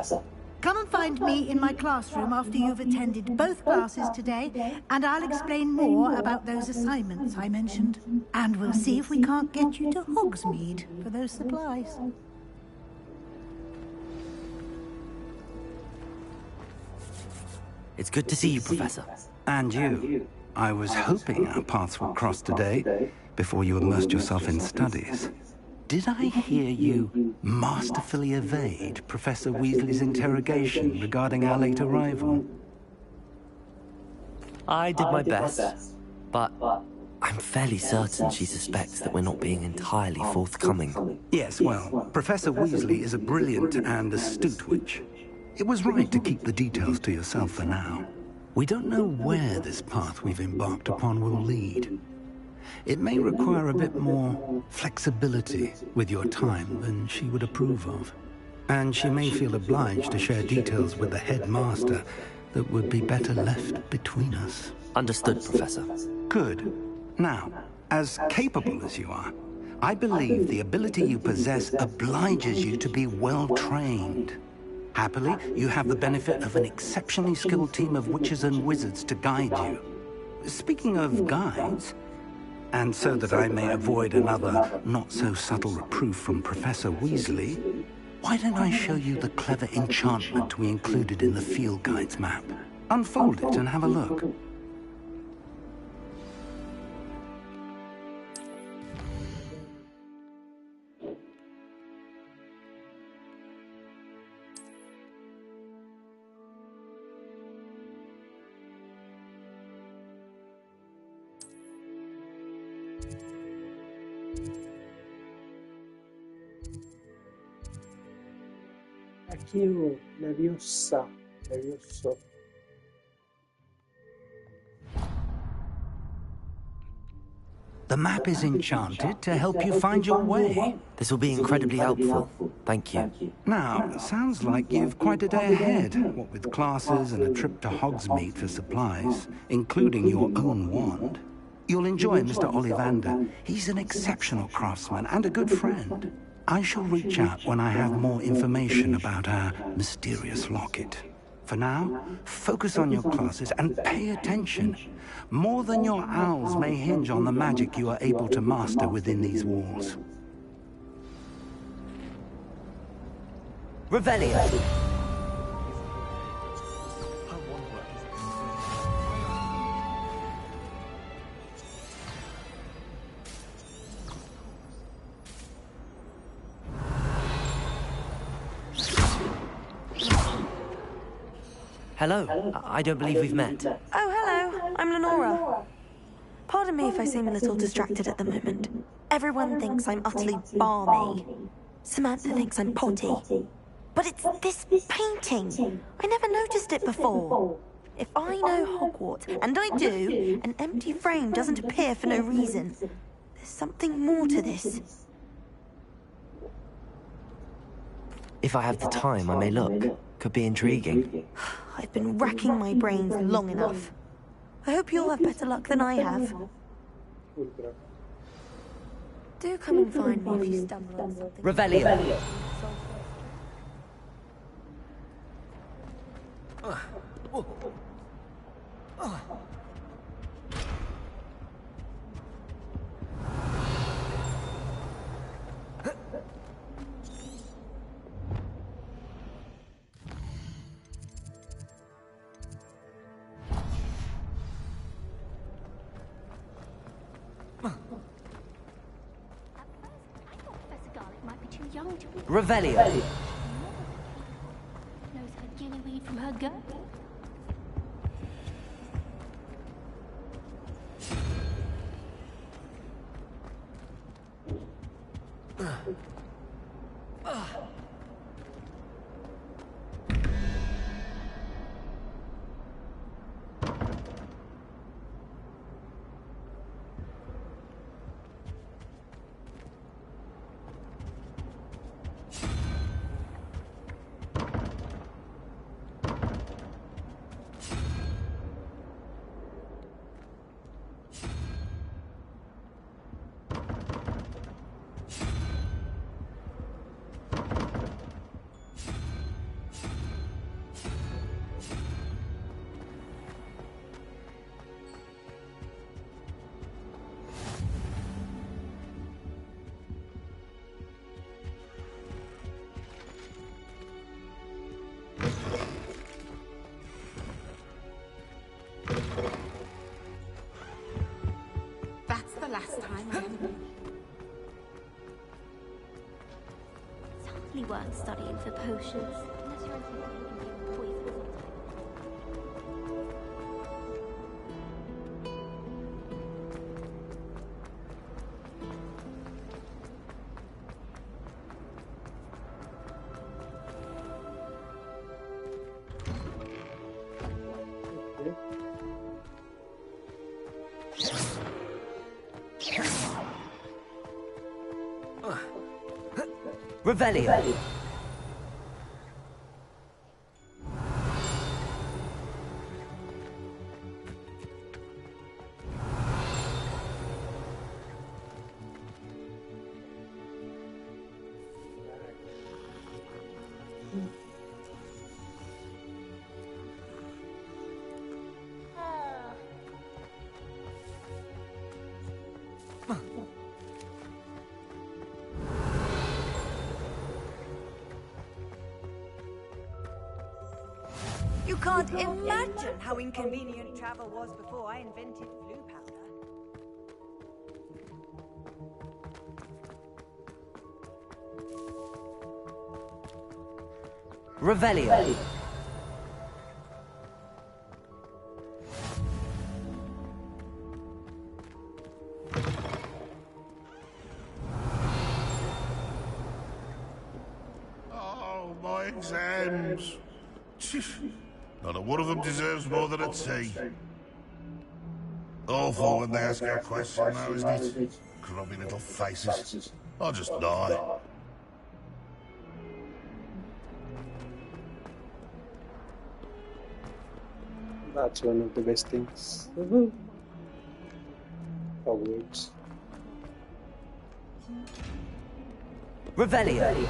Come and find me in my classroom after you've attended both classes today, and I'll explain more about those assignments I mentioned. And we'll see if we can't get you to Hogsmeade for those supplies. It's good to see you, Professor. And you. I was hoping our paths would cross today, before you immersed yourself in studies. Did I hear you masterfully evade Professor Weasley's interrogation regarding our late arrival? I did my best, but I'm fairly certain she suspects that we're not being entirely forthcoming. Yes, well, Professor Weasley is a brilliant and astute witch. It was right to keep the details to yourself for now. We don't know where this path we've embarked upon will lead. It may require a bit more flexibility with your time than she would approve of. And she may feel obliged to share details with the headmaster that would be better left between us. Understood, Professor. Good. Now, as capable as you are, I believe the ability you possess obliges you to be well-trained. Happily, you have the benefit of an exceptionally skilled team of witches and wizards to guide you. Speaking of guides, and so that I may avoid another not-so-subtle reproof from Professor Weasley, why don't I show you the clever enchantment we included in the field guide's map? Unfold it and have a look. Aquilo, Leviosa, Levioso. The map is enchanted to help you find your way. This will be incredibly helpful. Thank you. Now, sounds like you've quite a day ahead, what with classes and a trip to Hogsmeade for supplies, including your own wand. You'll enjoy Mr. Ollivander. He's an exceptional craftsman and a good friend. I shall reach out when I have more information about our mysterious locket. For now, focus on your classes and pay attention. More than your owls may hinge on the magic you are able to master within these walls. Revelio. Hello. I don't believe we've met. Oh, hello. I'm Lenora. Pardon me if I seem a little distracted at the moment. Everyone thinks I'm utterly balmy. Samantha thinks I'm potty. But it's this painting. I never noticed it before. If I know Hogwarts, and I do, an empty frame doesn't appear for no reason. There's something more to this. If I have the time, I may look. Could be intriguing. I've been racking my brains long enough. I hope you'll have better luck than I have. Do come and find me if you stumble on something. Revelio. Revelio. Knows her gillyweed from her gut. last time. It's hardly worth studying for potions, unless you're anticipating being poisoned sometime. Revelio. You can't imagine how inconvenient travel was before I invented blue powder. Revelio. Oh, my exams. Not a one of them deserves more than a T. Awful when they ask you a question now, isn't it? Grubby little faces. I'll just die. That's one of the best things. Hogwarts. Revelio.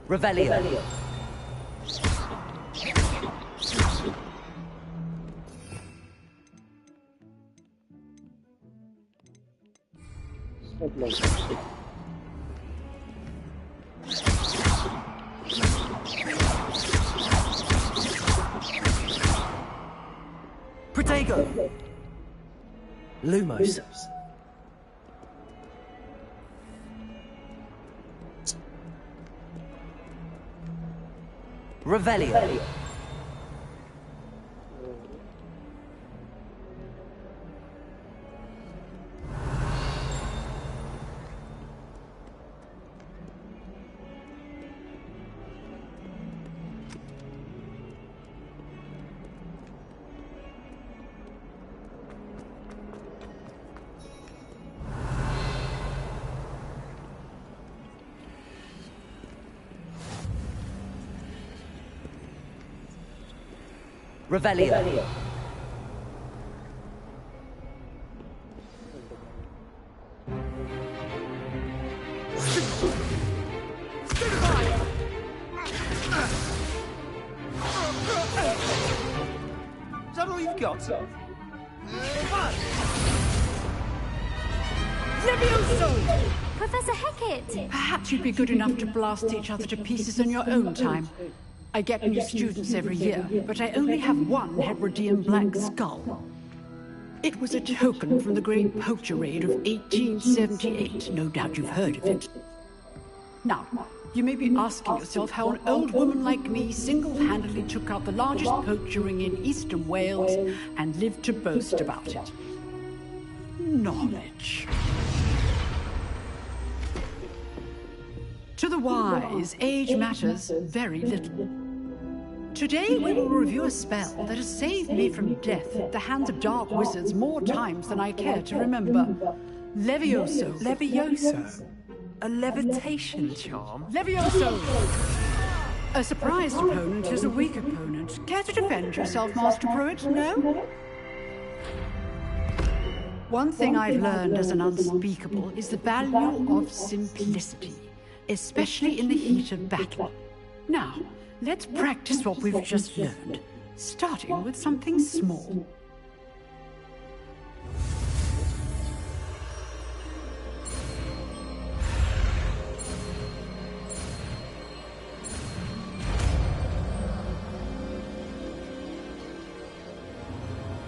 Revelio. Protego. Lumos. Revelio. Revelio. Is that all you've got? Levioso! Professor Hecat! Perhaps you'd be good enough to blast each other to pieces in your own time. I get new students every year, but I only have one Hebridean black skull. It was a token from the Great Poacher Raid of 1878. No doubt you've heard of it. Now, you may be asking yourself how an old woman like me single-handedly took out the largest poacher ring in eastern Wales and lived to boast about it. Knowledge. To the wise, age matters very little. Today we will review a spell that has saved me from death at the hands of dark wizards more times than I care to remember. Levioso. Levioso? A levitation charm? Levioso! A surprised opponent is a weak opponent. Care to defend yourself, Master Pruitt? No? One thing I've learned as an unspeakable is the value of simplicity, especially in the heat of battle. Now, let's practice what we've just learned, starting with something small.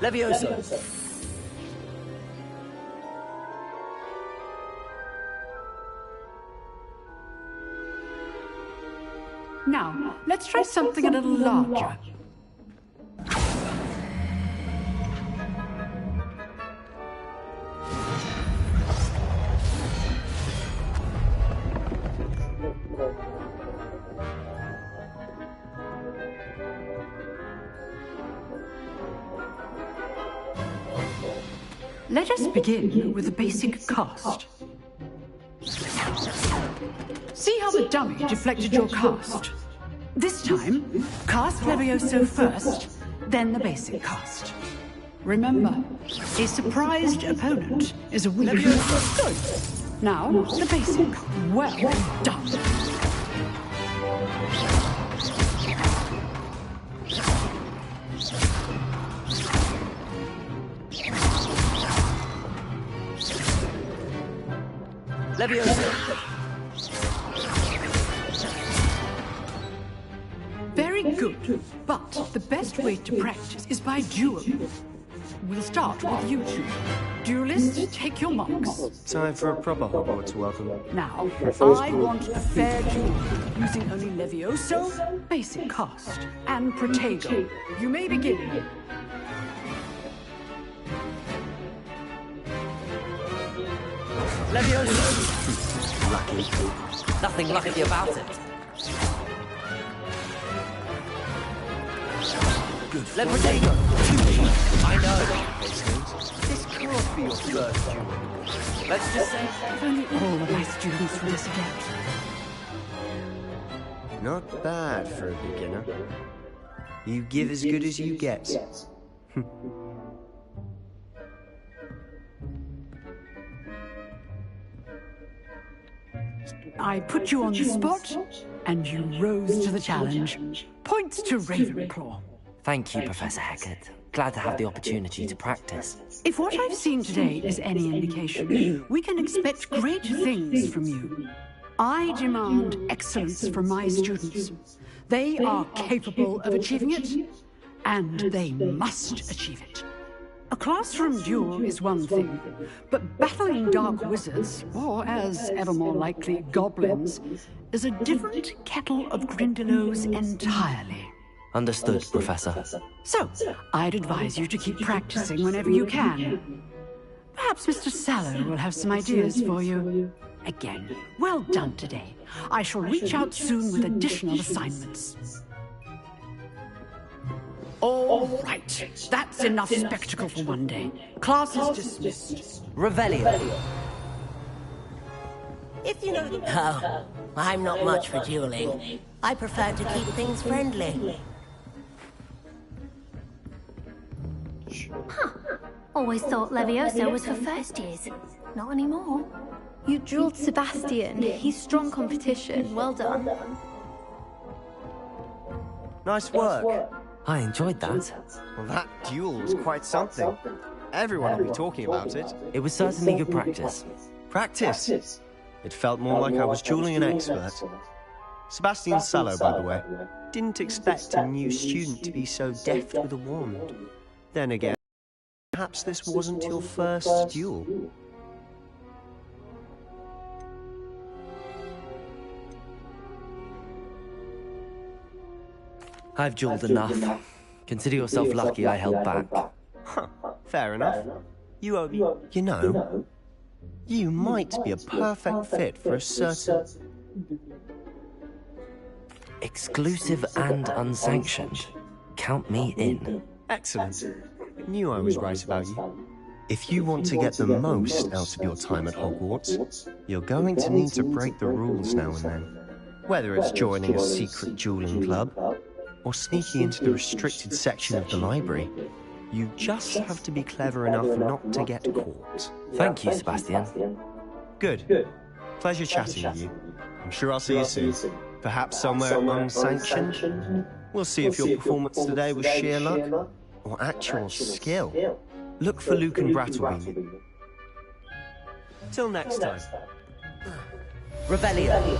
Levioso! Now, let's try something a little larger. Let us begin with the basic cast. See how the dummy deflected your cast? This time, cast Levioso first, then the basic cast. Remember, a surprised opponent is a weak... Good. Now, the basic. Well done. Levioso! Very good, but the best way to practice is by dueling. We'll start with you two. Duelists, take your marks. Time for a proper Hogwarts welcome. Now, I want a fair duel, using only Levioso, basic cast, and Protego. You may begin. Levioso! Lucky. Nothing lucky about it. Good. Protego! I know. This can't be your first duel. Let's just say... If only all of my students were this adept. Not bad for a beginner. You give as good as you get. I put you on the spot, and you rose to the challenge. Points to Ravenclaw. Thank you, Professor Hecat. Glad to have the opportunity to practice. If what I've seen today is any indication, we can expect great things from you. I demand excellence from my students. They are capable of achieving it, and they must achieve it. A classroom duel is one thing, but battling dark wizards, or as ever more likely, goblins, is a different kettle of Grindylows entirely. Understood, Professor. So, I'd advise you to keep practicing whenever you can. Perhaps Mr. Sallow will have some ideas for you. Again, well done today. I shall reach out soon with additional assignments. All right, that's enough spectacle for one day. Class is dismissed. Revelio. If you know... Oh, I'm not much for dueling. I prefer to keep things friendly. Huh. Always thought Levioso was for first years. Not anymore. You dueled Sebastian. He's strong competition. Well done. Nice work. I enjoyed that. Well, that duel was quite something. Everyone will be talking about it. It was certainly good practice. Practice? It felt more like I was dueling an expert. Sebastian Sallow, by the way. Didn't expect a new student to be so deft with a wand. Then again, perhaps this wasn't your first duel. I've dueled enough. Consider yourself lucky I held back. Huh, fair enough. You know, you might be a perfect fit for a certain... Exclusive and unsanctioned. Count me in. Excellent. Knew I was right about you. If you want to get the most out of your time at Hogwarts, you're going to need to break the rules now and then. Whether it's joining a secret dueling club, or sneaking into the restricted section of the library, you just have to be clever enough not to get caught. Thank you, Sebastian. Good. Pleasure chatting with you. I'm sure I'll see you soon. Perhaps somewhere unsanctioned? We'll see if your performance today was sheer luck or actual skill. Look for Luke and Brattleby. Till next time. Revelio.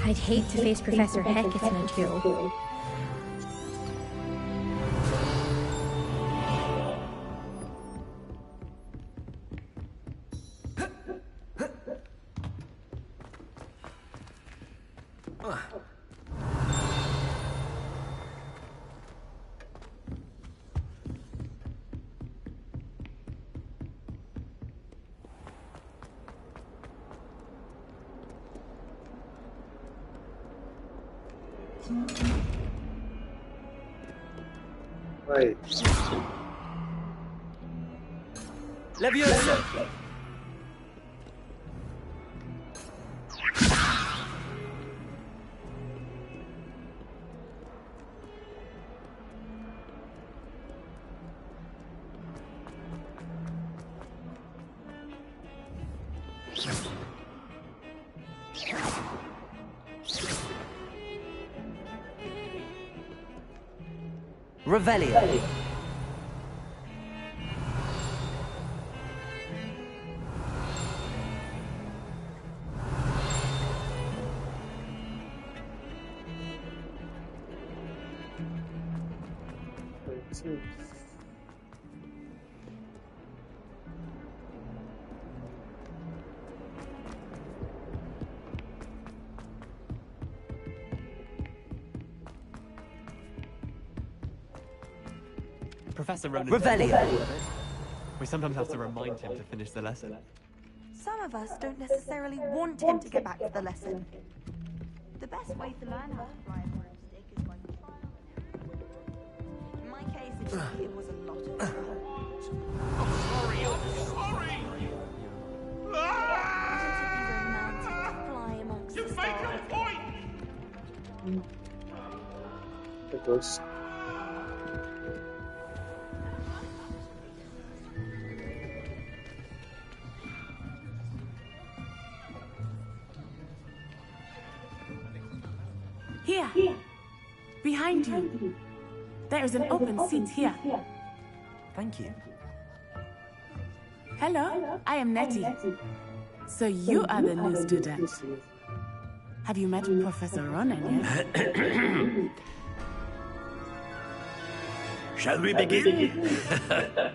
I'd hate to face Professor Hecat in a duel. Right. Leviosa! Revelio. Professor Ronan. Revelio. We sometimes have to remind him to finish the lesson. Some of us don't necessarily want him to get back to the lesson. The best way to learn how to fly a broomstick is by trial and error. In my case, it was a lot of trial. Sorry, I'm sorry! Fly amongst You the make stars. your point! It was. Here. Behind you. There is an open seat here. Thank you. Hello, I am Nettie. So you are the new student. Have you met Professor Ronan yet? Shall we begin?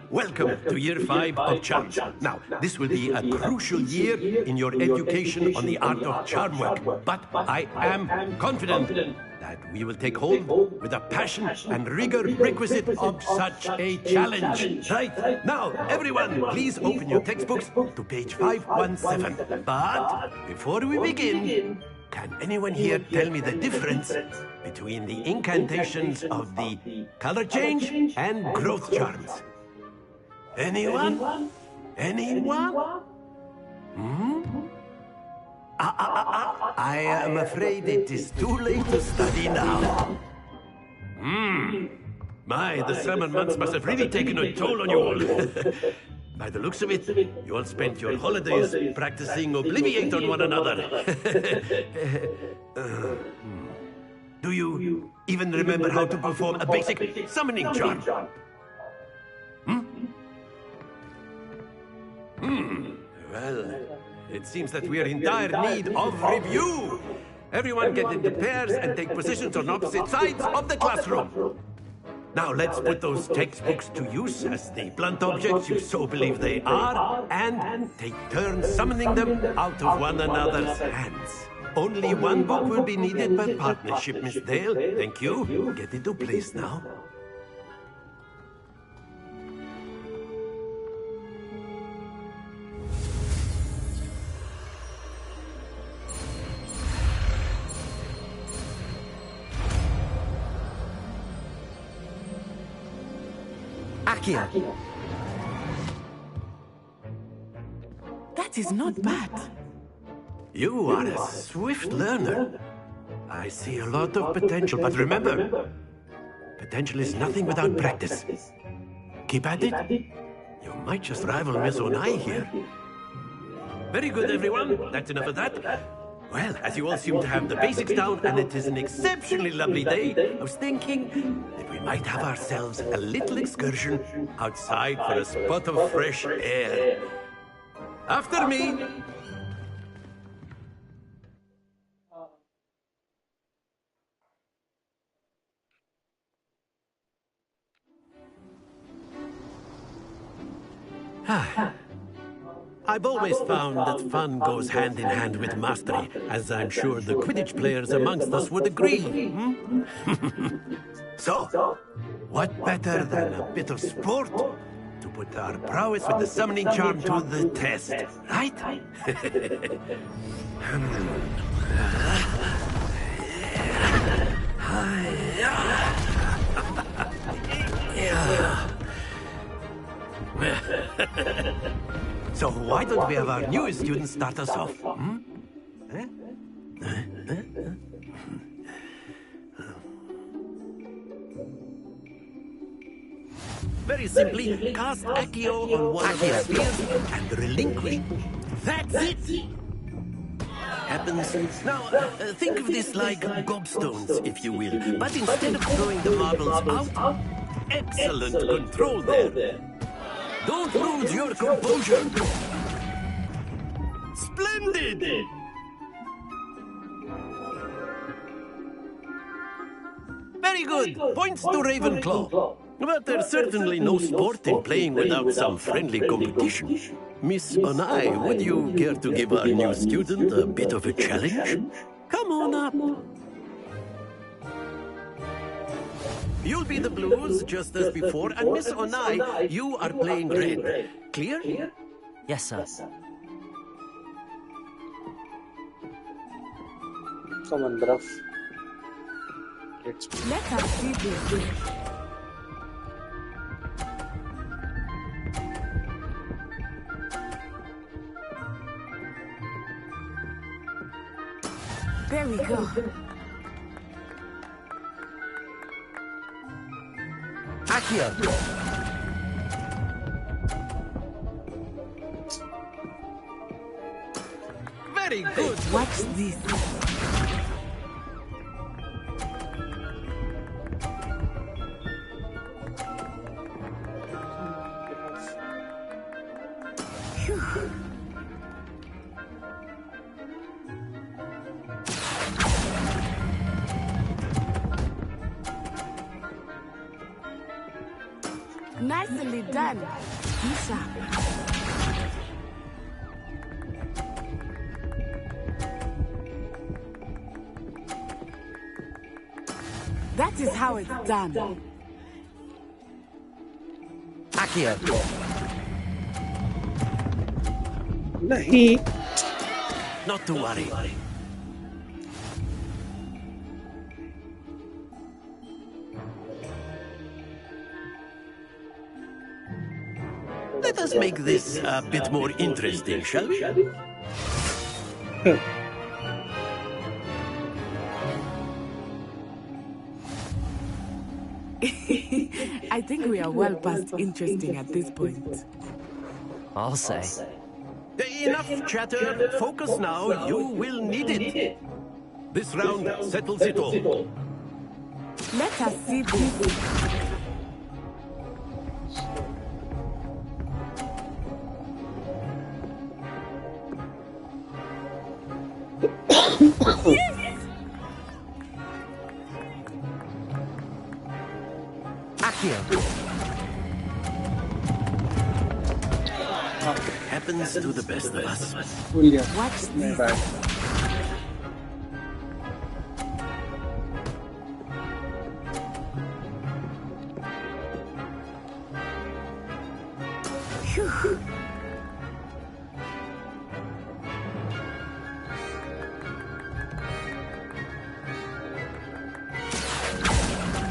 Welcome to Year 5 of Charms. Now, this will be a crucial year in your education on the art of charm work, but I am confident that we will take home with the passion and rigor requisite of such a challenge. Right? Now, everyone, please open your textbooks to page 517. But before we begin, can anyone here tell me the difference between the incantations of the color change and growth charms? Anyone? Anyone? Hmm? I am afraid it is too late to study now. My, the summer months must have really taken a toll on you all. By the looks of it, you all spent your holidays practicing Obliviate on one another. Do you even remember how to perform a basic summoning charm? Well, it seems that we are in dire need of review. Everyone get into pairs and take positions on opposite sides of the classroom. Now let's put those textbooks to use as the blunt objects you so believe they are, and take turns summoning them out of one another's hands. Only one book will be needed per partnership, Miss Dale. Thank you. Get into place now. Accio. That is not bad. You are a swift learner. I see a lot of potential, but remember, potential is nothing without practice. Keep at it. You might just rival Miss Onai here. Very good, everyone. That's enough of that. Well, as you all seem to have the basics down, and it is an exceptionally lovely day, I was thinking that we might have ourselves a little excursion outside for a spot of fresh air. After me. I've always found that fun goes hand in hand with mastery, as I'm sure the Quidditch players amongst us would agree. Hmm? So, what better than a bit of sport to put our prowess with the summoning charm to the test, right? So why don't we have our newest student start us off? Hmm? Very simply, cast Accio on one of the spheres and relinquish. That's it! Happens. Now, think of this like gobstones, if you will. But instead of throwing the marbles out, excellent control there. Don't lose your composure. Splendid! Very good. Points to Ravenclaw. But there's certainly no sport in playing without some friendly competition. Miss Onai, would you care to give our new student a bit of a challenge? Come on up. You'll be the blues just as before, and Miss Onai, you are playing red. Clear? Yes, sir. Come on, bruv. Let us see this. There we go. Accio! Very good! Watch this. Nicely done, Isha. That is how it's done. Accio. Nahi. Not to worry. Let us make this a bit more interesting, shall we? I think we are well past interesting at this point. I'll say. Enough chatter. Focus now. You will need it. This round settles it all. Let us see this. Yes! Accio. Happens to the best of us. Watch this. Phew.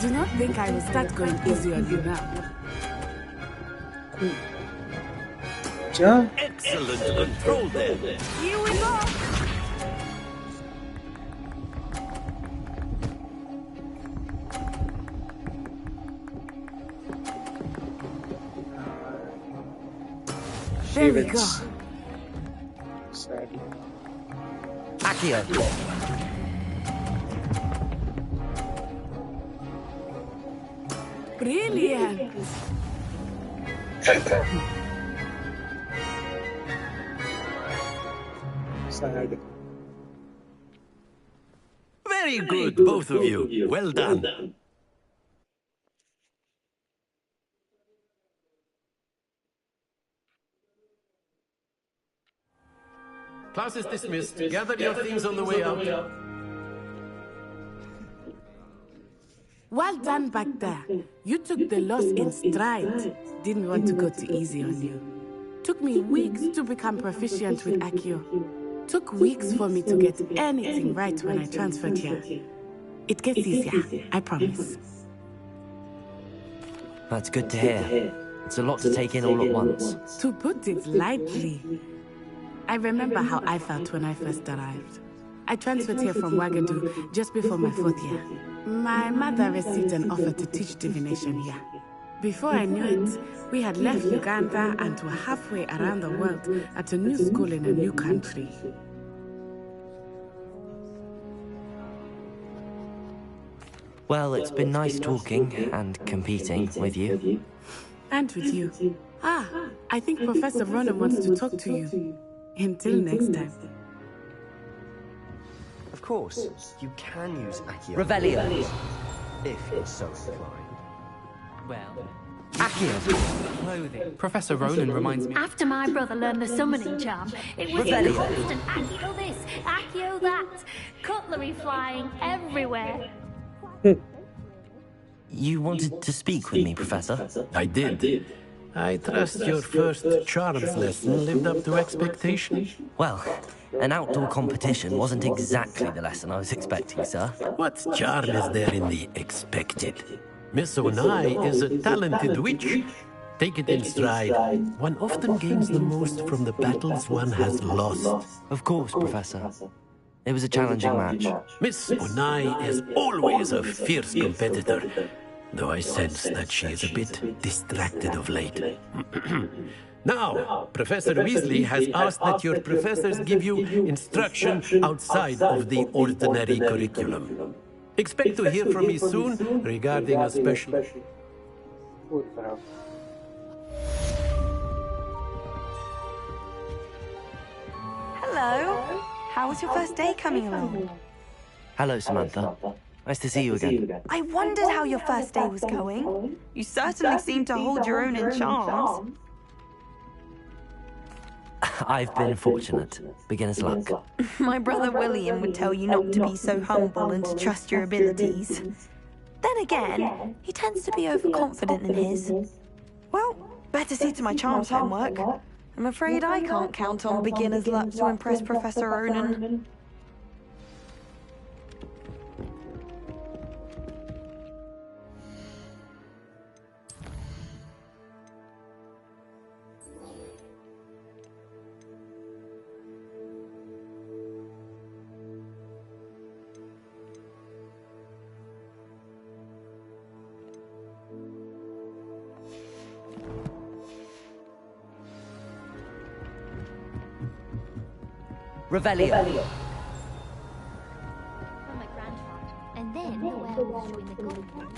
Do not think I will start going easy on you now. Ja. Excellent control there. Here we go. There we go. Sadly. Accio. Brilliant. Sad. Very good, both of you. Well done. Class is dismissed. Gather your things on the way out. Well done back there. You took the loss in stride. Didn't want to go too easy on you. Took me weeks to become proficient with Accio. Took weeks for me to get anything right when I transferred here. It gets easier, I promise. That's good to hear. It's a lot to take in all at once. To put it lightly, I remember how I felt when I first arrived. I transferred here from Ouagadougou just before my 4th year. My mother received an offer to teach divination here. Before I knew it, we had left Uganda and were halfway around the world at a new school in a new country. Well, it's been nice talking and competing with you. And with you. Ah, I think Professor Ronan wants to talk to you. Until next time. Of course, you can use Accio. Revelio. If you're so inclined. Well, Accio. Clothing. Professor Ronan reminds me. After my brother learned the summoning charm, it was Revelio. constant Accio this, Accio that, cutlery flying everywhere. You wanted to speak with me, Professor? I did. I trust your first charms lesson lived up to expectation. Well, an outdoor competition wasn't exactly the lesson I was expecting, sir. What charm is there in the expected? Miss Onai is a talented witch. Take it in stride. One often gains the most from the battles one has lost. Of course, Professor. It was a challenging match. Miss Onai is always a fierce competitor, though I sense that she is a bit distracted of late. Now, Professor Weasley has asked that your professors give you instruction outside of the ordinary curriculum. Expect to hear from me soon regarding a special... Hello. How was your first day coming along? Hello, Samantha. Nice to see you again. I wondered how your first day was going. You certainly seem to hold your own in charms. I've been fortunate. Beginner's luck. My brother William would tell you not to be so humble and to trust your abilities. Then again, he tends to be overconfident in his. Well, better see to my charms homework. I'm afraid I can't count on beginner's luck to impress Professor Ronan. Revelio. From my grandfather. And then the werewolves joined the goblins.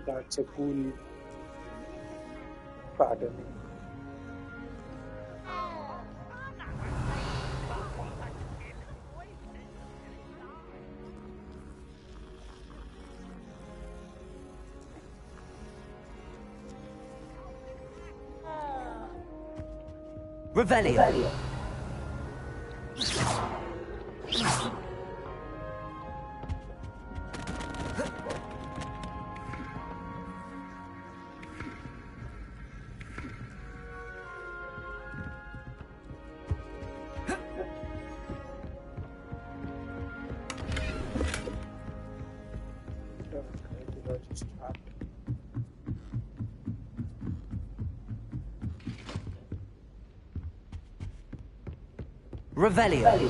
That's a cool pattern. Revelio. Revelio.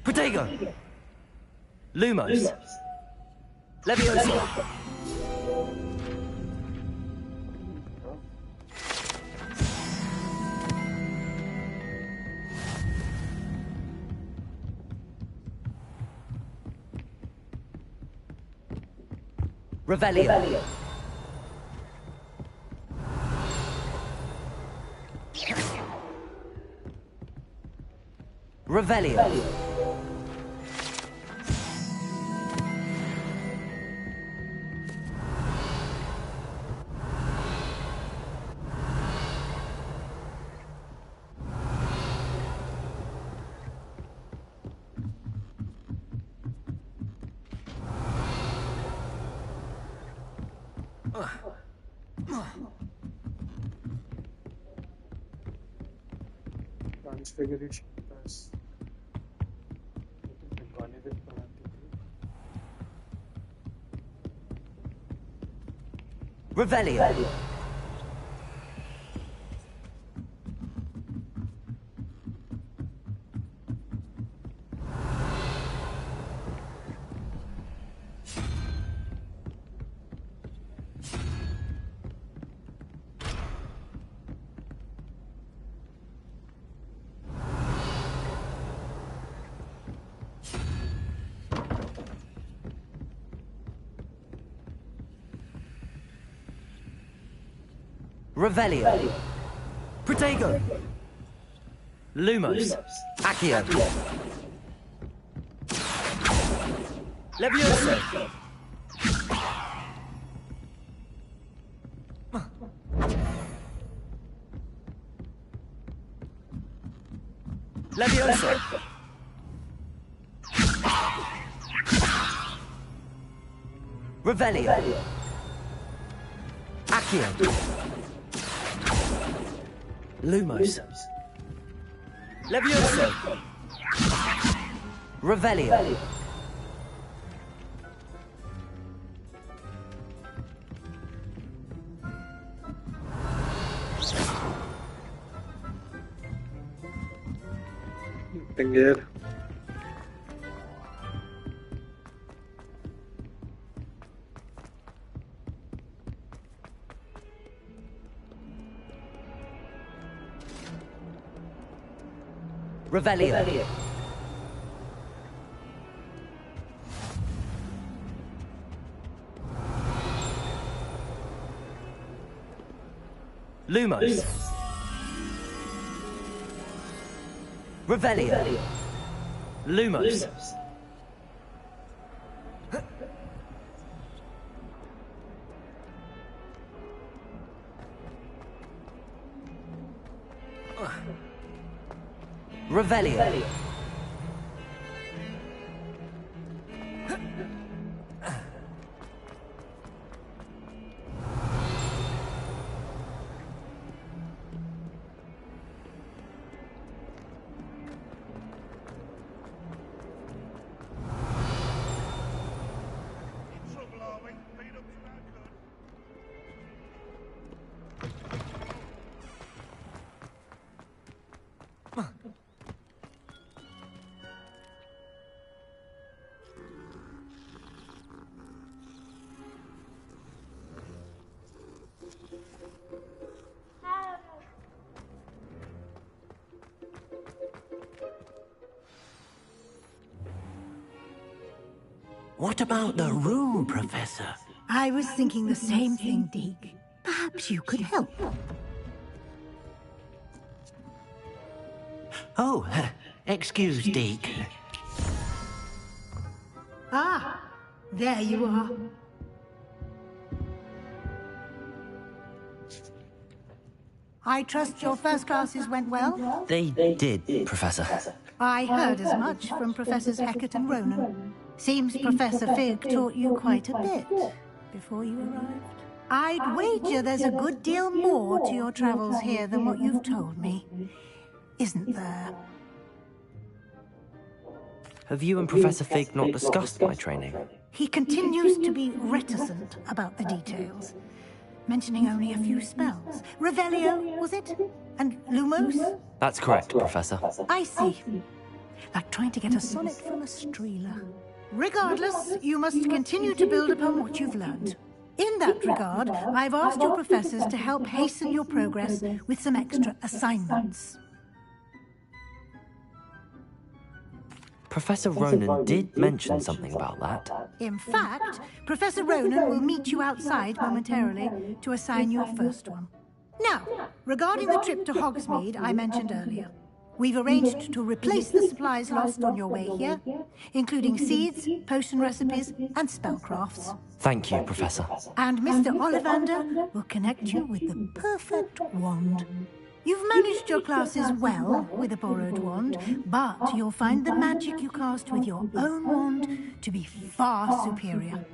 Protego. Lumos. Leviosa. Revelio. Revelio. Transfiguration pass. Revelio. Revelio. Protego. Lumos. Accio. Levioso. Levioso. Revelio. Accio. Lumos. Levioso. Revelio. Tenger. Revelio. Lumos. Revelio. Lumos. Revelio. What about the room, Professor? I was thinking the same thing, Deke. Perhaps you could help. Oh, excuse, Deke. Ah, there you are. I trust your first classes went well? They did, Professor. I heard as much from Professors Hecat and Ronan. Seems Professor Fig taught you quite a bit before you arrived. I'd wager there's a good deal more to your travels here than what you've told me. Isn't there? Have you and Professor Fig not discussed my training? He continues to be reticent about the details, mentioning only a few spells. Revelio, was it? And Lumos? That's correct, Professor. I see. Like trying to get a sonnet from a streeler. Regardless, you must continue to build upon what you've learned. In that regard, I've asked your professors to help hasten your progress with some extra assignments. Professor Ronan did mention something about that. In fact, Professor Ronan will meet you outside momentarily to assign your first one. Now, regarding the trip to Hogsmeade I mentioned earlier, we've arranged to replace the supplies lost on your way here, including seeds, potion recipes, and spellcrafts. Thank you, Professor. And Mr. Ollivander will connect you with the perfect wand. You've managed your classes well with a borrowed wand, but you'll find the magic you cast with your own wand to be far superior.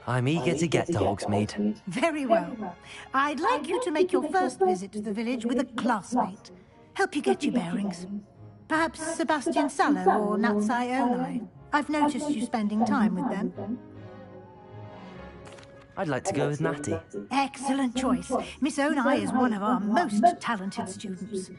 I'm eager to get to Hogsmeade. Very well. I'd like you to make your first visit to the village with a classmate. Help you get your bearings. Perhaps Sebastian Sallow or Natsai Onai. I've noticed you spending time with them. I'd like to go with Natty. Excellent choice. Miss Onai is one of our most talented students.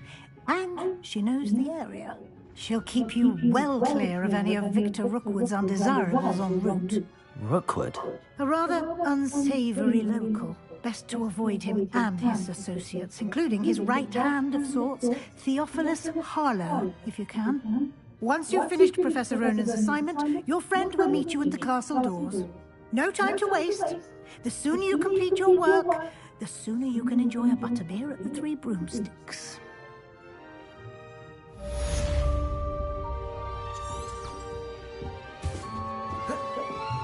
And she knows the area. She'll keep you well clear of any of Victor Rookwood's undesirables en route. Rookwood? A rather unsavory local. Best to avoid him and his associates, including his right hand of sorts, Theophilus Harlow, if you can. Once you've finished Professor Ronan's assignment, your friend will meet you at the castle doors. No time to waste. The sooner you complete your work, the sooner you can enjoy a butterbeer at the Three Broomsticks.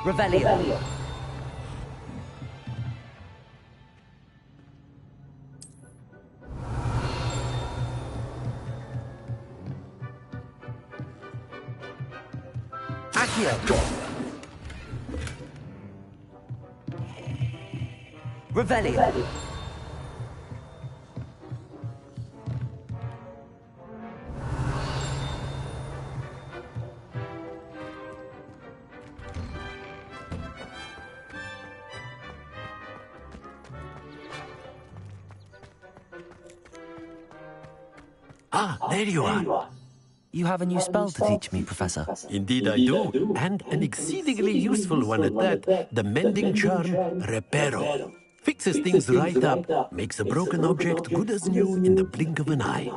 Revelio. Accio. Revelio. Ah, there you are. You have a new spell to teach me, Professor. Indeed I do, and an exceedingly useful one at that. The mending charm, Reparo. Fixes things right up, makes a broken object good as new in the blink of an eye.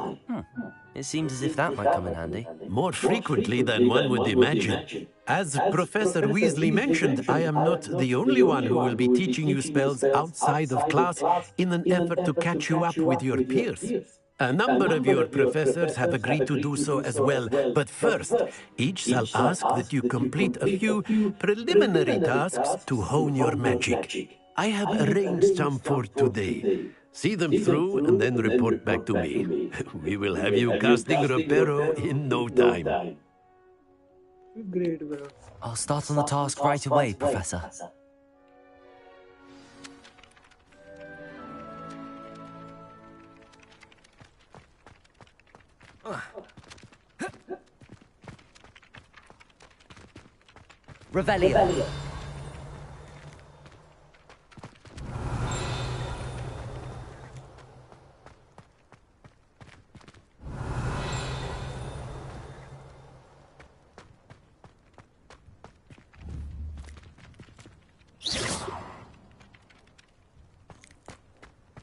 It seems as if that might come in handy. More frequently than one would imagine. As Professor Weasley mentioned, I am not the only one who will be teaching you spells outside of class in an effort to catch you up with your peers. A number of your professors have agreed to do so as well, but first, each shall ask that you complete a few preliminary tasks to hone your magic. I have arranged some for today. See them through and then report back to me. We will have you casting Reparo in no time. Great, well. I'll start on the task right away, Professor. Revelio.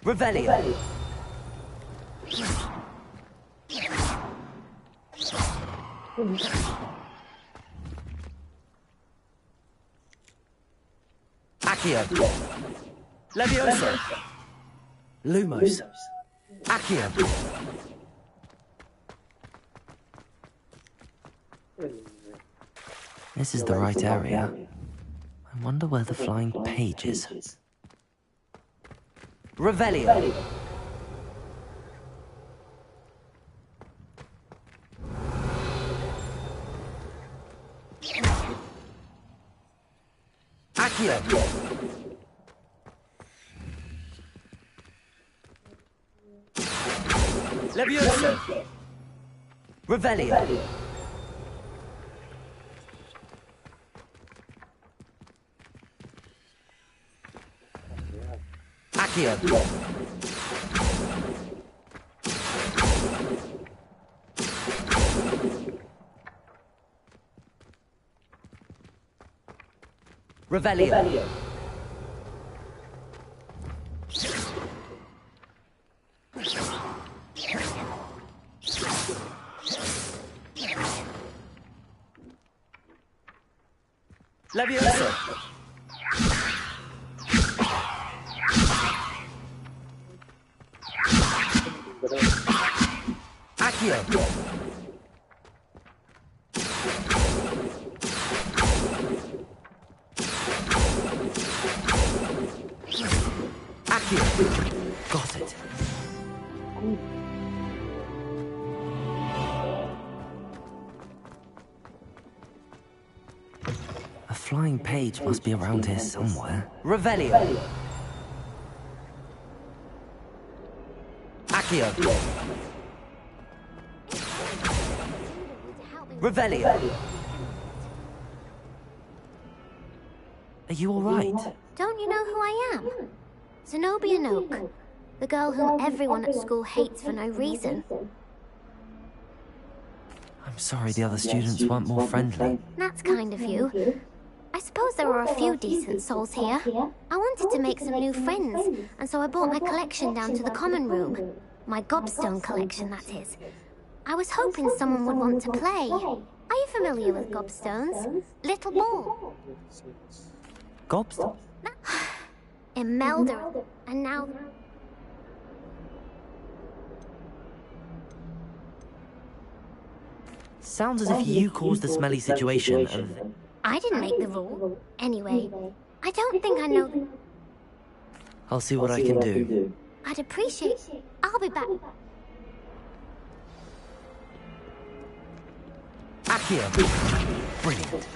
Revelio. Accio. Levioso. Lumos. Accio. This is the right area. I wonder where the flying page is. Revelio. Accio. Levioso. Revelio. Accio. Revelio. Levioso. Accio. Got it. A flying page must be around here somewhere. Revelio. Accio. Revelio. Are you all right? Don't you know who I am? Zenobia Noak, the girl whom everyone at school hates for no reason. I'm sorry the other students weren't more friendly. That's kind of you. I suppose there are a few decent souls here. I wanted to make some new friends, and so I brought my collection down to the common room. My gobstone collection, that is. I was hoping someone would want to play. Are you familiar with gobstones? Little ball. Gobstone? Imelda, and now... Sounds as if you caused the smelly situation and... I didn't make the rule. Anyway, I don't think I know... I'll see what I can do. I'd appreciate... I'll be back. Accio. Brilliant.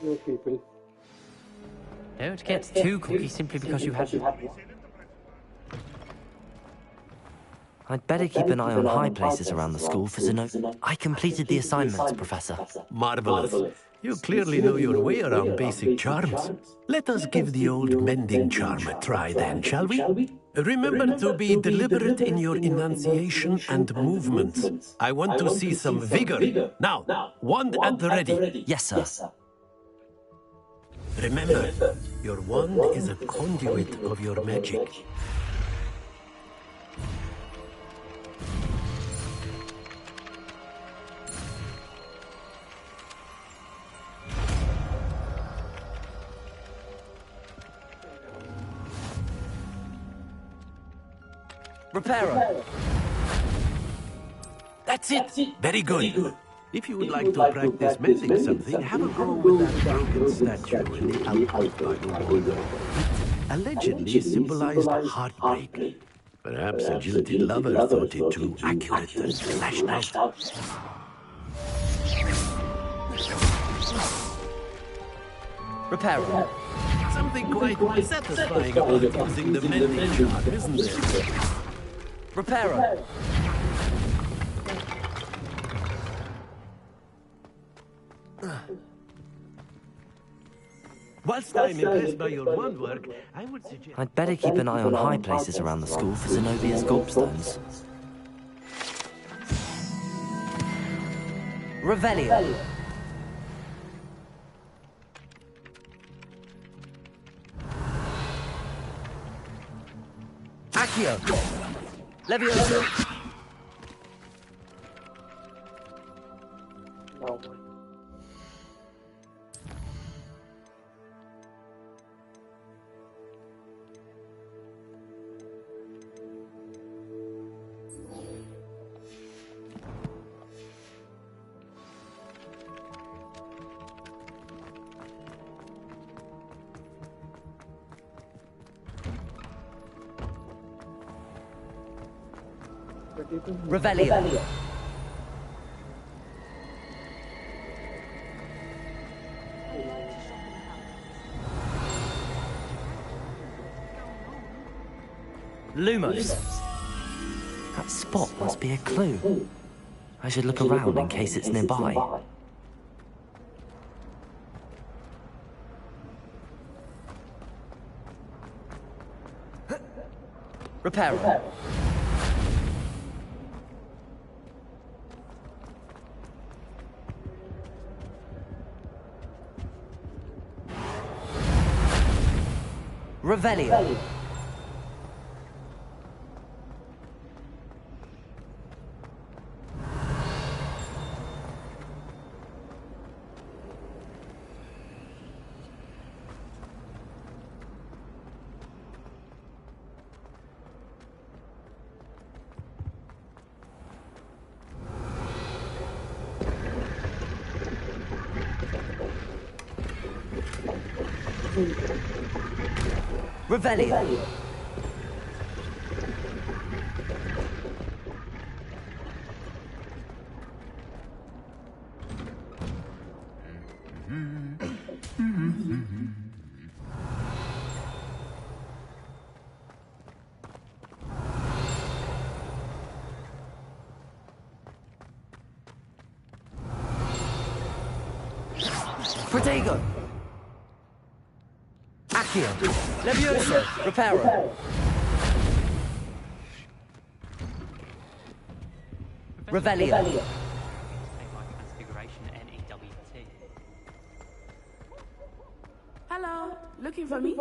No people. Don't get too cocky simply because you have... I'd better keep an eye on high places around the school for Zenobia. I completed the assignments, Professor. Marvelous. You clearly know your way around basic charms. Let us give the old mending charm a try then, shall we? Remember to be deliberate in your enunciation and movements. I want to see some vigor. Now, wand at the ready. Yes, sir. Remember, your wand is a conduit of your magic. Reparo. That's it. Very good. If you would like to practice mending something, have a go with that broken statue in the output by the wall. It allegedly symbolized heartbreak. Perhaps a jilted lover thought it too accurate and lashed out. Reparo. Something quite satisfying about using the mending charm, isn't there? Reparo. Whilst I'm impressed by your wand work, I would suggest... I'd better keep an eye on high places around the school for Zenobia's gobstones. Revelio. Accio. Levioso. Revelio. Lumos. That spot must be a clue. I should look around in case it's nearby. Reparo. Revelio. Revelio. Protego. Accio. Levioso. Reparo. Revelio. Transfiguration NEWT. Hello, looking for me?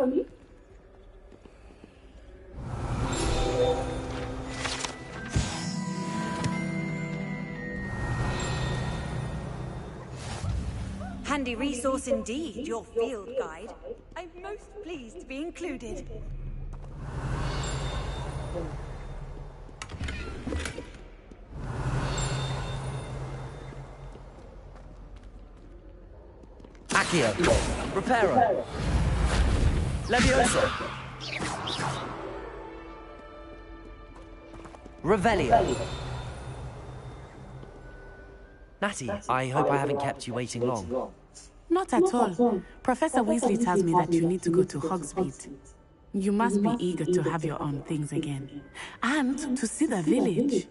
Handy resource indeed, your field guide. I'm most pleased to be included. Accio. Reparo. Levioso. Revelio. Natty, I hope I haven't kept you waiting long. Not at all. Professor Weasley tells me that you need to go to Hogsmeade. You must be eager to have your own things again. And to see the village.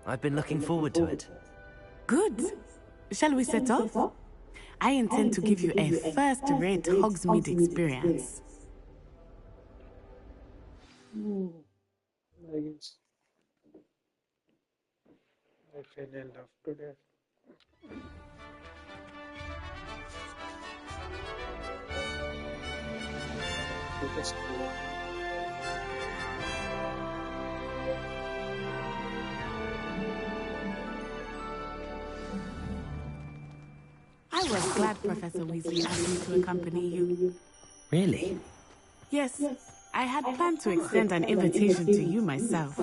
I've been looking forward to it. Good. Shall we set off? I intend to give you a first-rate Hogsmeade experience. I guess I fell in love today. I was glad Professor Weasley asked me to accompany you. Really? Yes, I had planned to extend an invitation to you myself.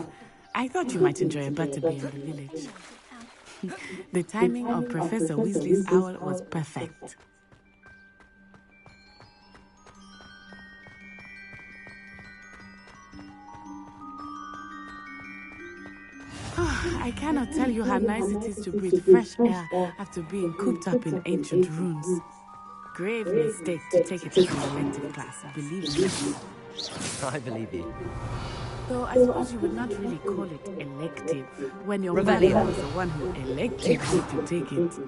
I thought you might enjoy a butterbeer in the village. The timing of Professor Weasley's owl was perfect. I cannot tell you how nice it is to breathe fresh air after being cooped up in ancient ruins. Grave mistake to take it as an elective class, believe me. I believe you. Though I suppose you would not really call it elective when your Revelio. mother was the one who elected you to take it.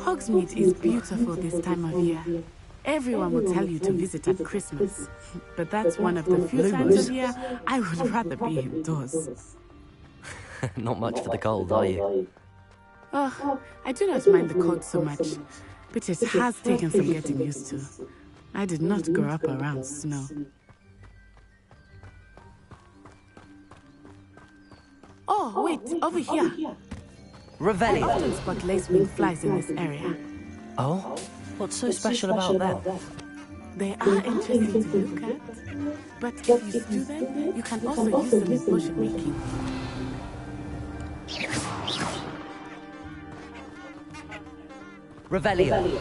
Hogsmeade is beautiful this time of year. Everyone will tell you to visit at Christmas, but that's one of the few times of year I would rather be indoors. Not much for the cold, are you? Oh, I do not mind the cold so much, but it has taken some getting used to. I did not grow up around snow. Oh, wait, over here. Revelio. I often spot lacewing flies in this area. Oh? What's so special about them? They are interesting to look at, but if you stew them, you can also use them in potion making. Revelio.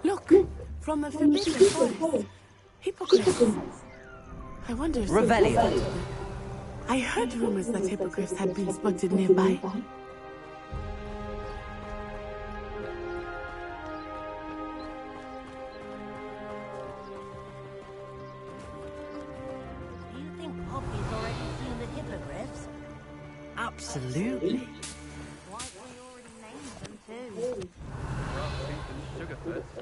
Look, from the forbidden forest. Hippogriffs. I wonder if... Revelio. I heard rumors that hippogriffs had been spotted nearby. Do you think Poppy's already seen the hippogriffs? Absolutely. Why we already named them too? Sugar first.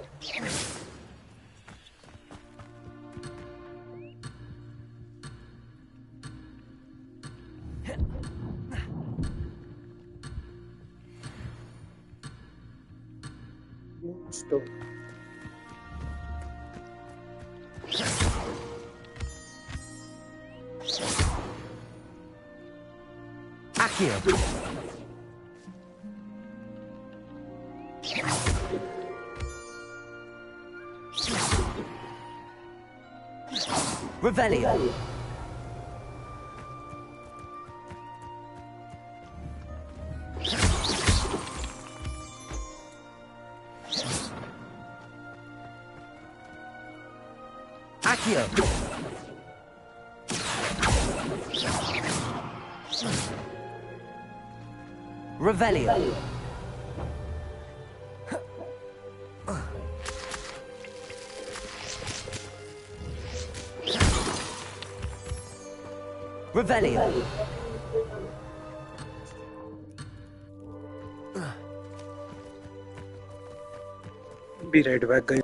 Moonstone. Accio. Revelio. Accio. Revelio. Revelio. Be right back, guys.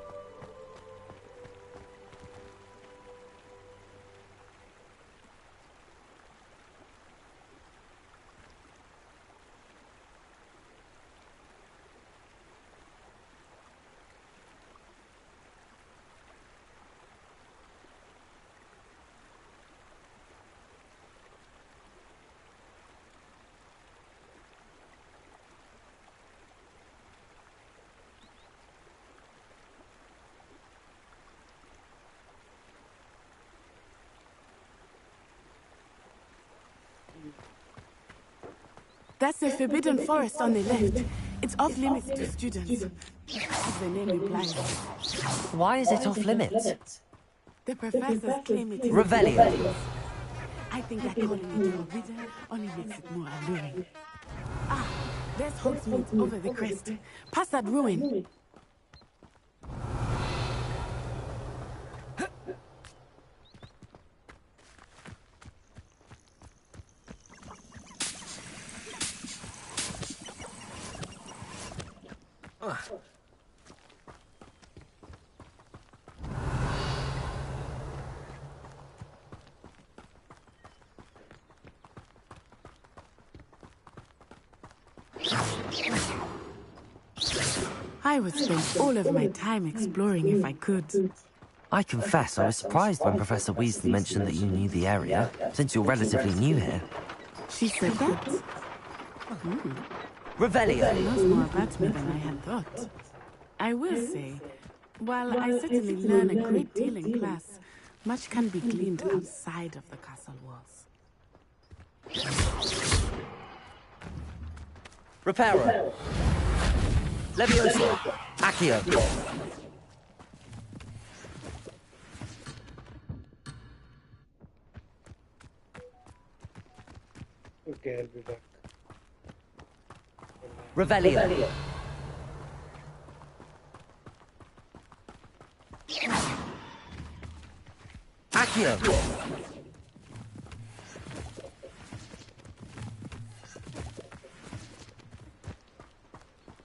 That's the Forbidden Forest on the left. It's off limits to students. As the name implies. Why is it off limits? The professors claim it is. Revelio. I think that calling it a wither only makes it more alluring. Ah, there's Hogsmeade over the crest. Past that ruin. I would spend all of my time exploring if I could. I confess I was surprised when Professor Weasley mentioned that you knew the area, since you're relatively new here. She said that? Revelio. She knows more about me than I had thought. I will say, while I certainly learn a great deal in class, much can be gleaned outside of the castle walls. Reparo. Leviosa. Accio. Okay, I'll be back. Revelio. Accio.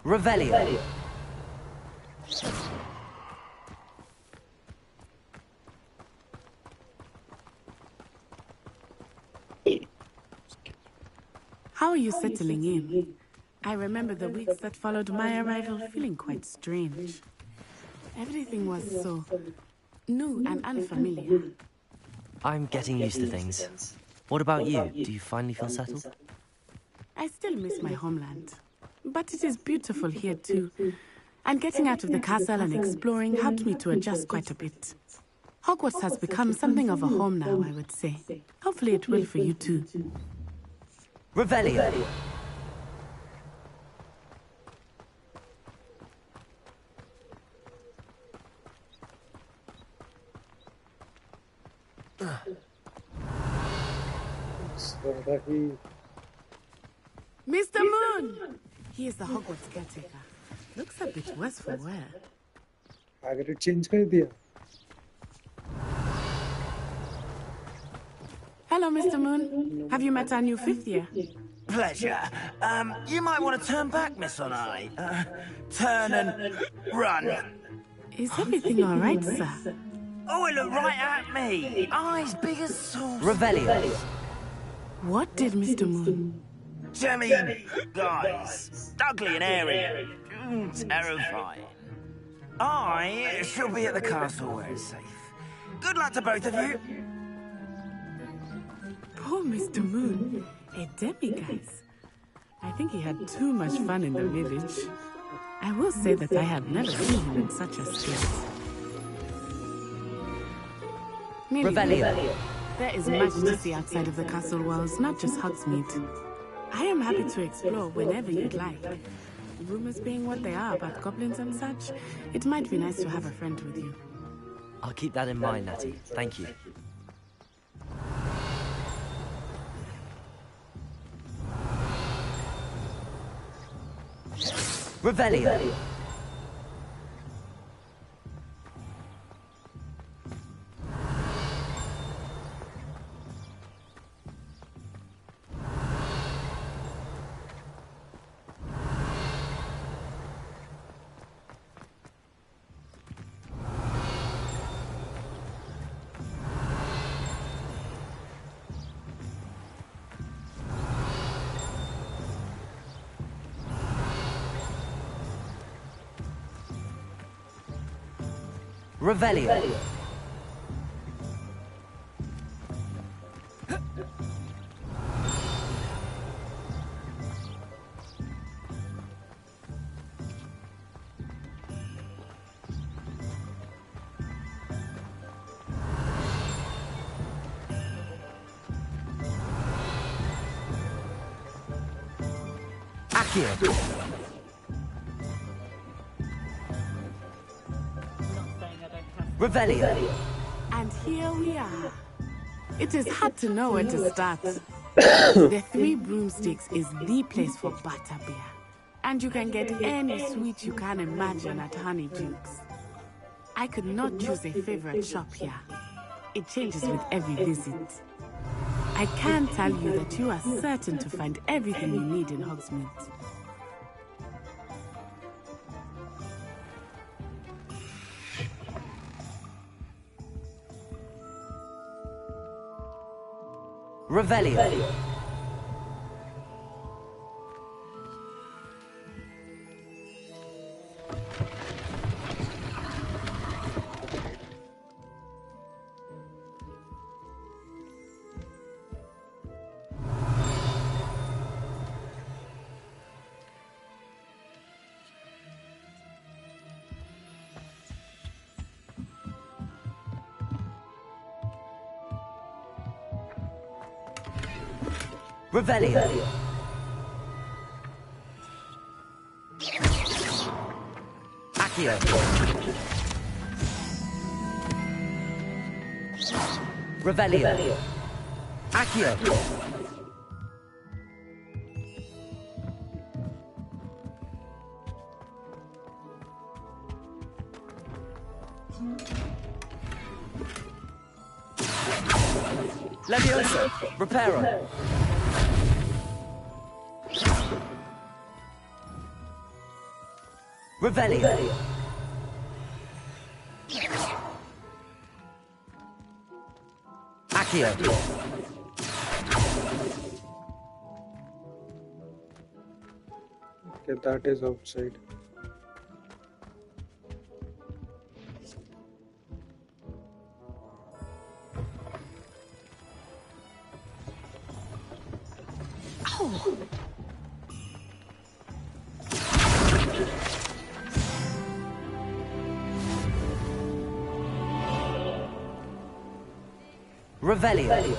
Revelio. How are you settling in? I remember the weeks that followed my arrival feeling quite strange. Everything was so new and unfamiliar. I'm getting used to things. What about you? Do you finally feel settled? I still miss my homeland, but it is beautiful here too. And getting out of the castle and exploring helped me to adjust quite a bit. Hogwarts has become something of a home now, I would say. Hopefully it will for you too. Revelio. Mr. Moon! He is the Hogwarts caretaker. Looks a bit worse for wear. अगर change कर दिया. Hello, Mr. Moon. Have you met our new fifth year? Pleasure. You might want to turn back, Miss Onai. Turn and run. Is everything all right, sir? Oh, it looked right at me. Eyes big as saucers. Revelio. What did Mr. Moon? Jemmy, guys. Ugly and airy. Terrifying. I shall be at the castle where it's safe. Good luck to both of you. Poor Mr. Moon, a demiguise. I think he had too much fun in the village. I will say that I have never seen him in such a state. Revelio. There is much to see outside of the castle walls, not just Hogsmeade. I am happy to explore whenever you'd like. Rumors being what they are about goblins and such, it might be nice to have a friend with you. I'll keep that in mind, Natty. Thank you. Revelio. Revelio. Accio. Revelio. And here we are. It is hard to know where to start. The Three Broomsticks is the place for butterbeer. And you can get any sweet you can imagine at Honeydukes. I could not choose a favorite shop here. It changes with every visit. I can tell you that you are certain to find everything you need in Hogsmeade. Revelio. Revelio. Accio. Revelio. Accio. Leviosa. Reparo. Revelio. Accio. Okay, that is outside. Oh. Revelio.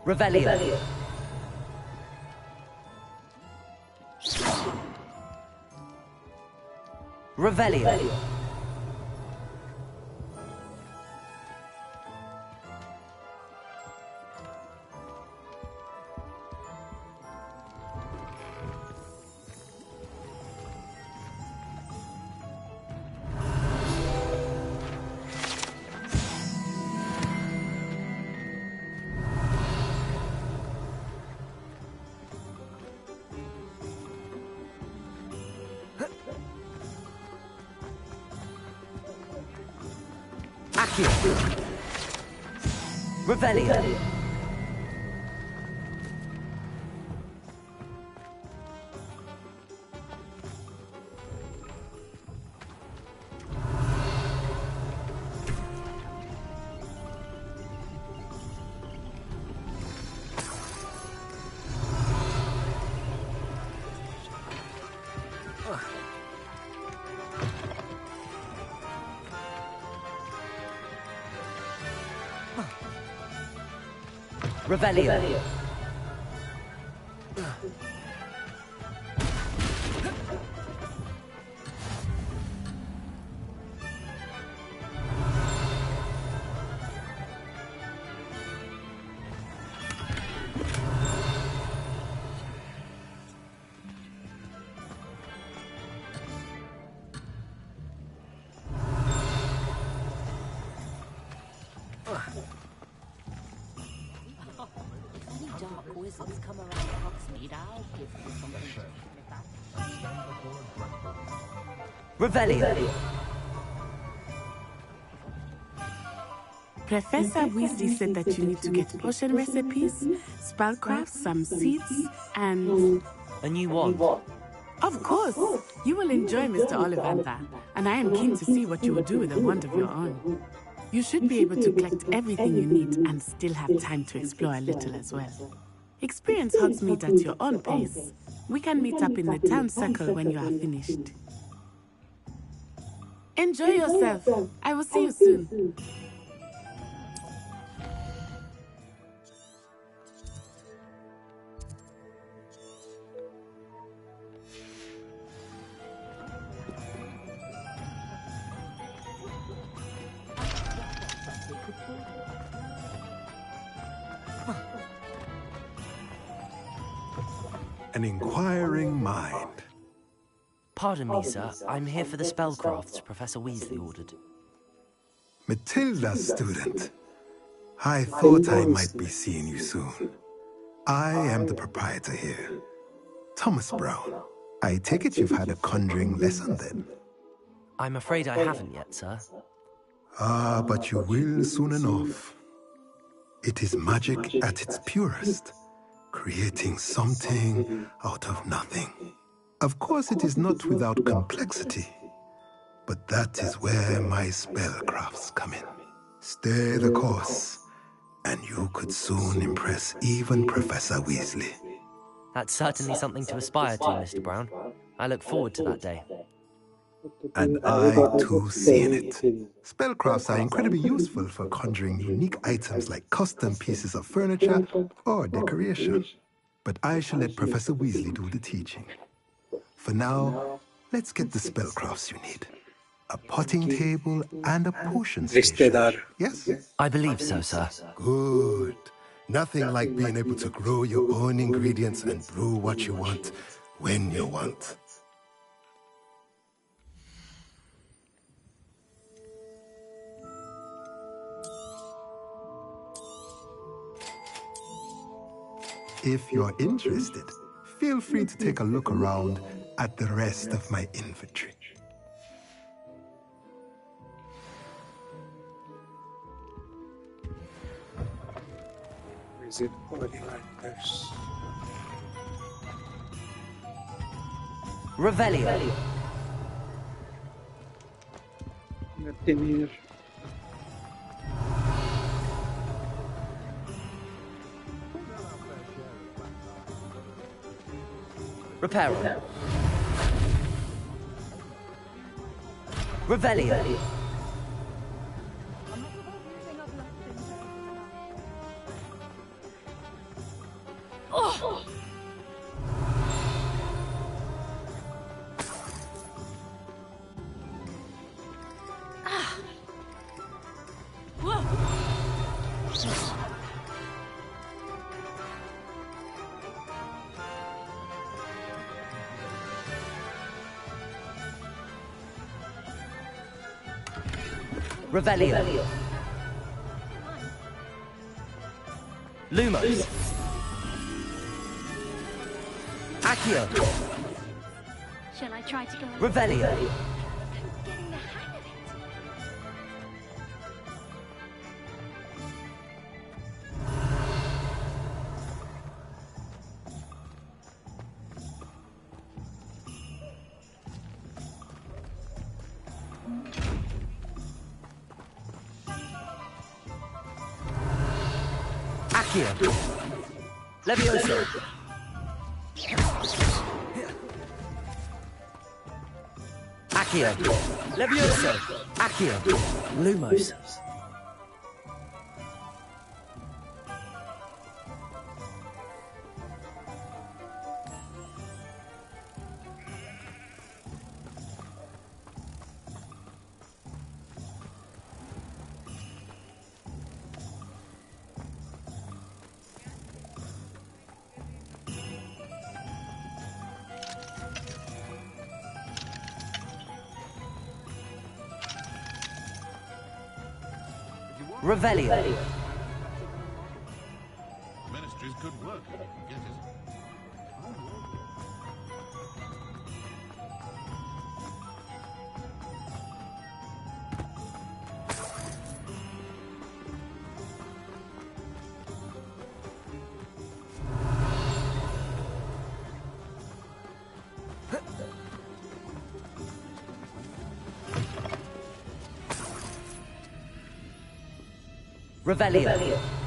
Revelio. Revelio. Accio. Revelio. Revelio. Wizards come around Hogsmeade, I'll give them something to Revelio. Professor Weasley said that you need to get potion recipes, spellcraft, some seeds, and... A new wand. Of course! You will enjoy Mr. Ollivander, and I am keen to see what you will do with a wand of your own. You should be able to collect everything you need and still have time to explore a little as well. Experience Hogsmeade at your own pace. We can meet up in the town circle when you are finished. Enjoy yourself. I will see you soon. An inquiring mind. Pardon me, sir. I'm here for the spellcrafts Professor Weasley ordered. Matilda's student. I thought I might be seeing you soon. I am the proprietor here. Thomas Brown. I take it you've had a conjuring lesson then? I'm afraid I haven't yet, sir. Ah, but you will soon enough. It is magic at its purest. Creating something out of nothing. Of course, it is not without complexity, but that is where my spellcrafts come in. Stay the course, and you could soon impress even Professor Weasley. That's certainly something to aspire to, Mr. Brown. I look forward to that day. And I, too, see in it. Spellcrafts are incredibly useful for conjuring unique items like custom pieces of furniture or decoration. But I shall let Professor Weasley do the teaching. For now, let's get the spellcrafts you need. A potting table and a potion station. Yes? I believe so, sir. Good. Nothing like being able to grow your own ingredients and brew what you want when you want. If you're interested, feel free to take a look around at the rest of my inventory. Is it Ollivander's? Revelio. Nothing here. Reparo. Revelio. Oh! Ah. Whoa. Revelio. Lumos. Accio. Shall I try to go? Revelio. Getting the hang of it. Accio. Levioso. Accio. Levioso. Accio. Lumos. Revelio. Ministry's good work. Get it? Revelio. Revelio.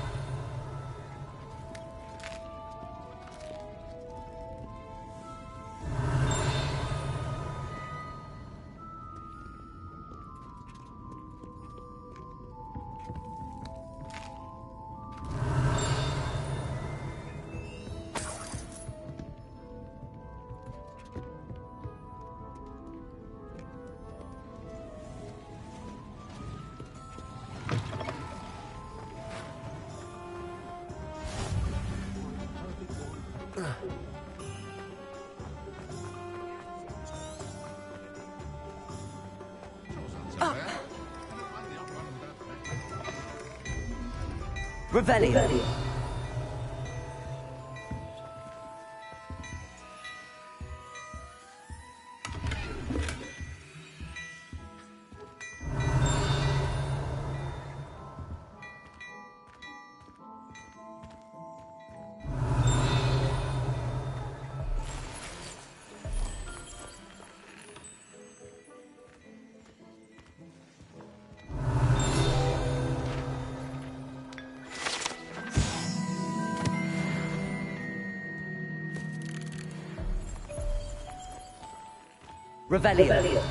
Revelio.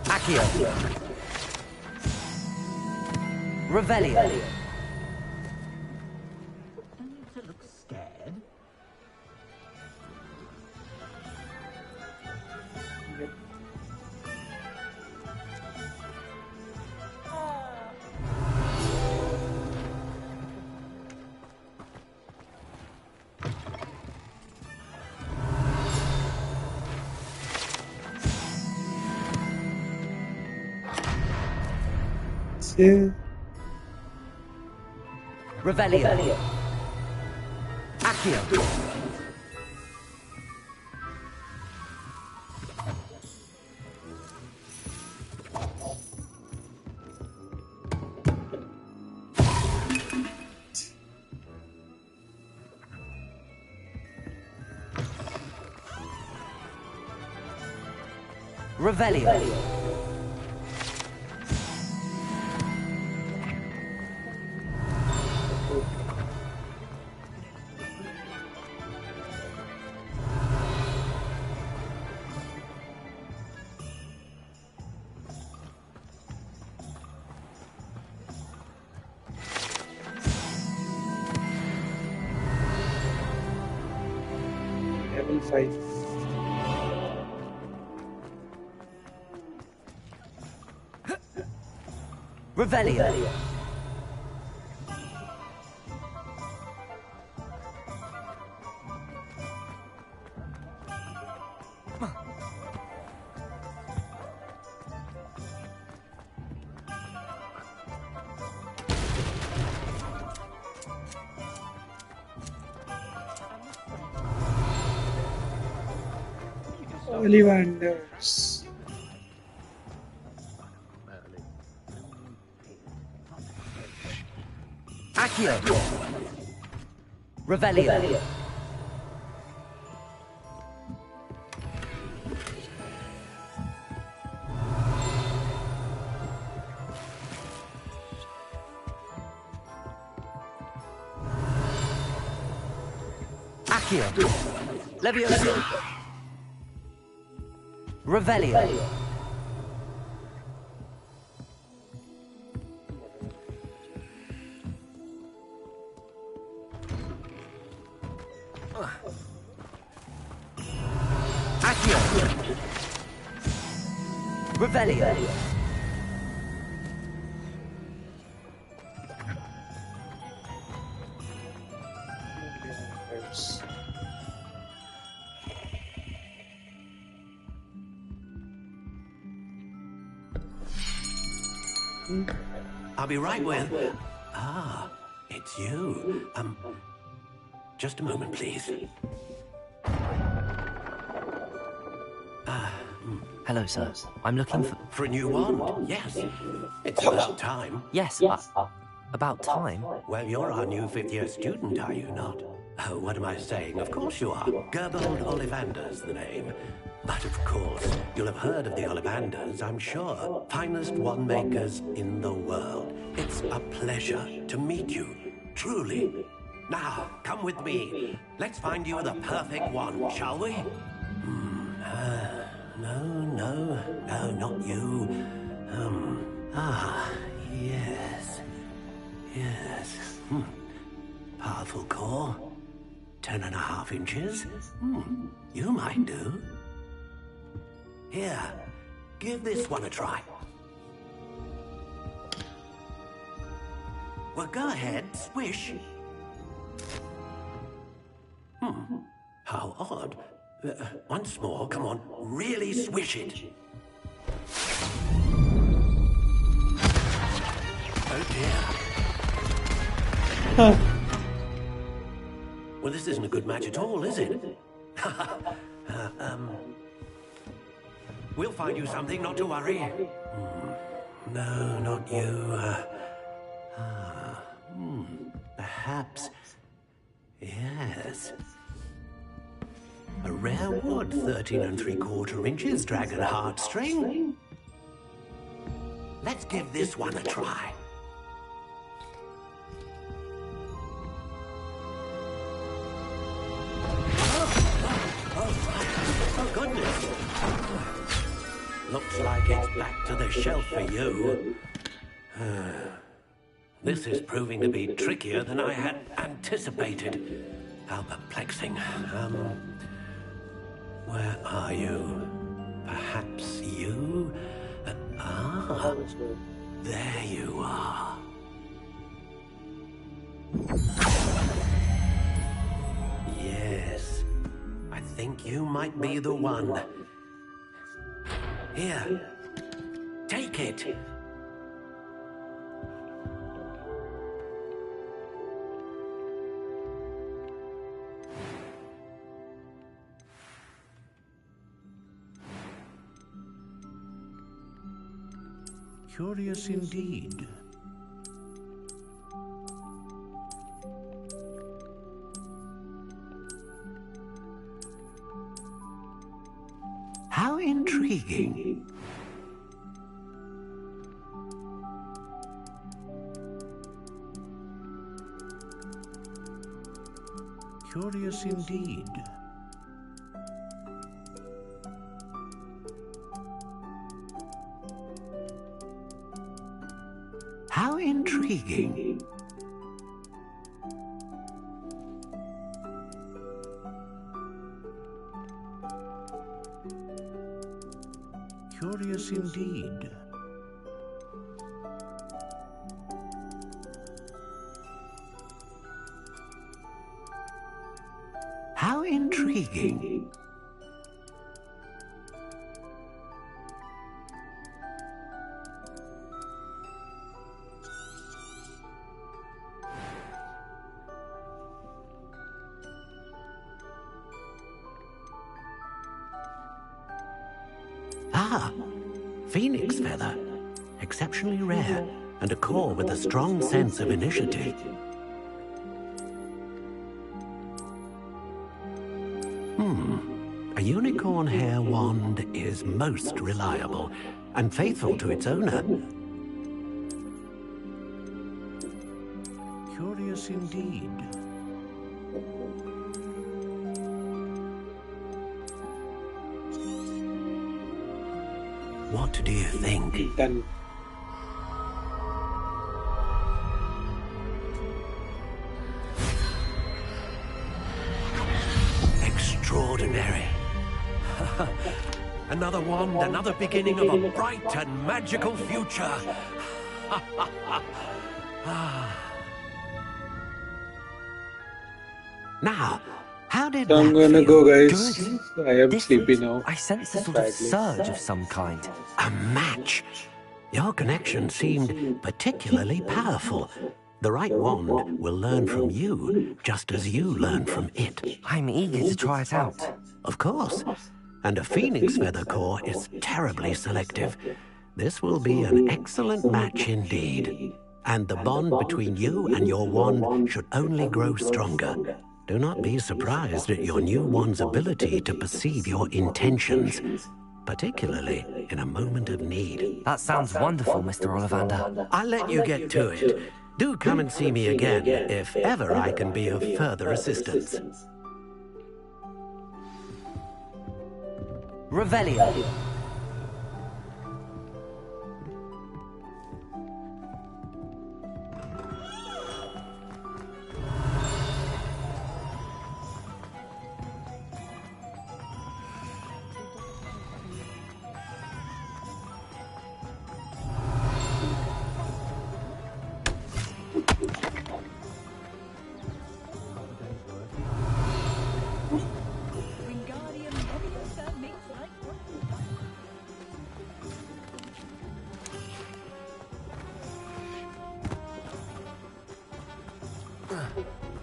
Accio. Revelio. To look scared. Revelio. Accio. Revelio. Level 5. Revelio. Ollivanders. Accio. Revelio. Accio. Levioso. Revelio. Accio. Revelio. I'll be right with... Ah, it's you. Just a moment, please. Hello, sir. I'm looking for... For a new wand? Yes. It's about time. Yes, about time. Well, you're our new fifth-year student, are you not? Oh, what am I saying? Of course you are. Gerbold Ollivander's the name. But of course, you'll have heard of the Ollivanders, I'm sure. Finest wand makers in the world. It's a pleasure to meet you, truly. Now, come with me. Let's find you the perfect wand, shall we? No, not you. Yes. Powerful core. 10.5 inches. You might do. Here, give this one a try. Well, go ahead, swish. How odd. Once more, come on, really swish it. Oh dear. Well, this isn't a good match at all, is it? We'll find you something, not to worry. No, not you. Perhaps... Yes. A rare wood, 13 3/4 inches, dragon heartstring. Let's give this one a try. Oh, goodness. Looks like it's back to the shelf for you. This is proving to be trickier than I had anticipated. How perplexing. Where are you? Perhaps you? There you are. Yes, I think you might be the one. Here, take it. Curious indeed. How intriguing. Curious indeed. How intriguing. Curious indeed. How intriguing. Ah, phoenix feather. Exceptionally rare, and a core with a strong sense of initiative. A unicorn hair wand is most reliable and faithful to its owner. Curious indeed. What do you think? Done. Extraordinary. Another wand, another beginning of a bright and magical future. Now, how did So I'm that gonna feel? go, guys. I am sleepy now. I sense a sort of surge of some kind. A match. Your connection seemed particularly powerful. The right wand will learn from you, just as you learn from it. I'm eager to try it out. Of course. And a phoenix feather core is terribly selective. This will be an excellent match indeed. And the bond between you and your wand should only grow stronger. Do not be surprised at your new wand's ability to perceive your intentions, particularly in a moment of need. That sounds wonderful, Mr. Ollivander. I'll let you get to it. Do come and see me again if ever I can be of further assistance. Revelio.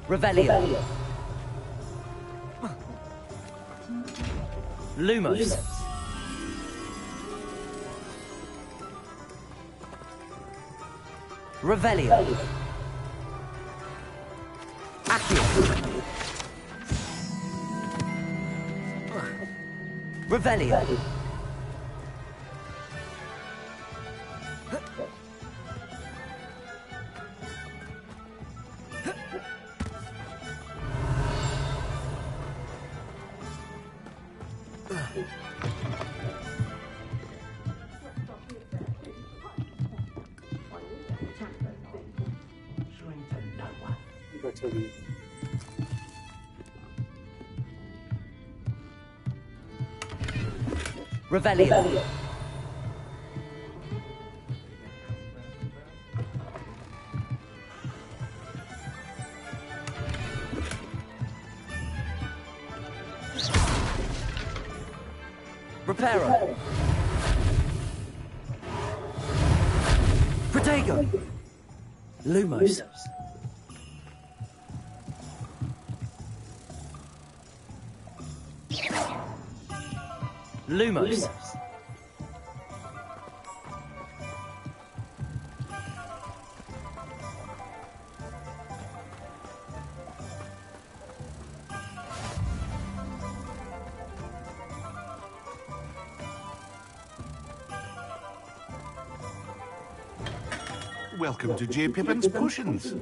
Revelio. Lumos. Revelio. Accio. Revelio. Revelio. Reparo. Protego. Lumos. Lumos. Welcome to J. Pippin's Potions.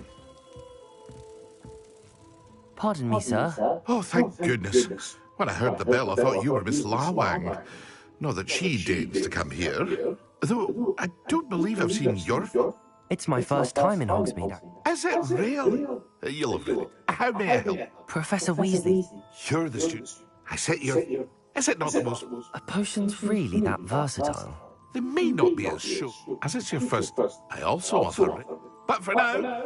Pardon me, sir. Oh, thank goodness. When I heard the bell, I thought you were Miss Lawang. Not that she deigns to come here. Though, I don't believe I've seen your... It's my first time in Hogsmeade. Is it really? You'll have really... How may I help? Professor Weasley. You're the student. I said you're... Is it not the most... Are potions really that versatile? They may not be as sure, as it's your first... I also offer it. But for now...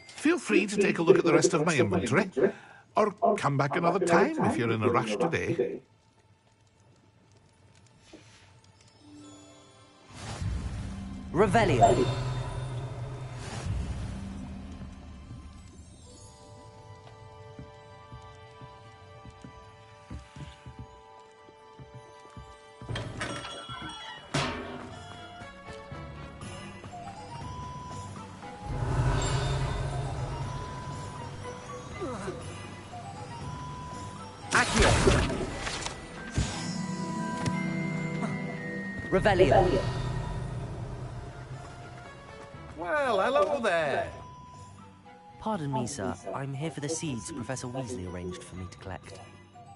Feel free to take a look at the rest of my inventory, or come back another time if you're in a rush today. Revelio. Accio. Revelio. Well, hello there. Pardon me, sir. I'm here for the seeds Professor Weasley arranged for me to collect.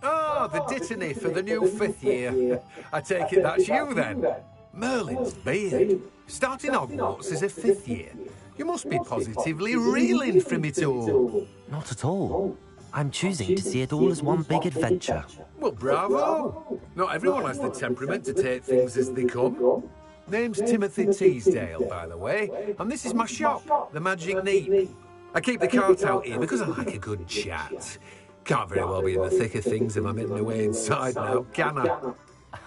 Oh, the dittany for the new 5th year. I take it that's you, then. Merlin's beard. Starting Hogwarts as a 5th year. You must be positively reeling from it all. Not at all. I'm choosing to see it all as one big adventure. Well, bravo. Not everyone has the temperament to take things as they come. Name's Timothy Teasdale, by the way, and this is my shop, the Magic Neep. I keep the cart out here because I like a good chat. Can't very well be in the thick of things if I'm hidden away inside now, can I?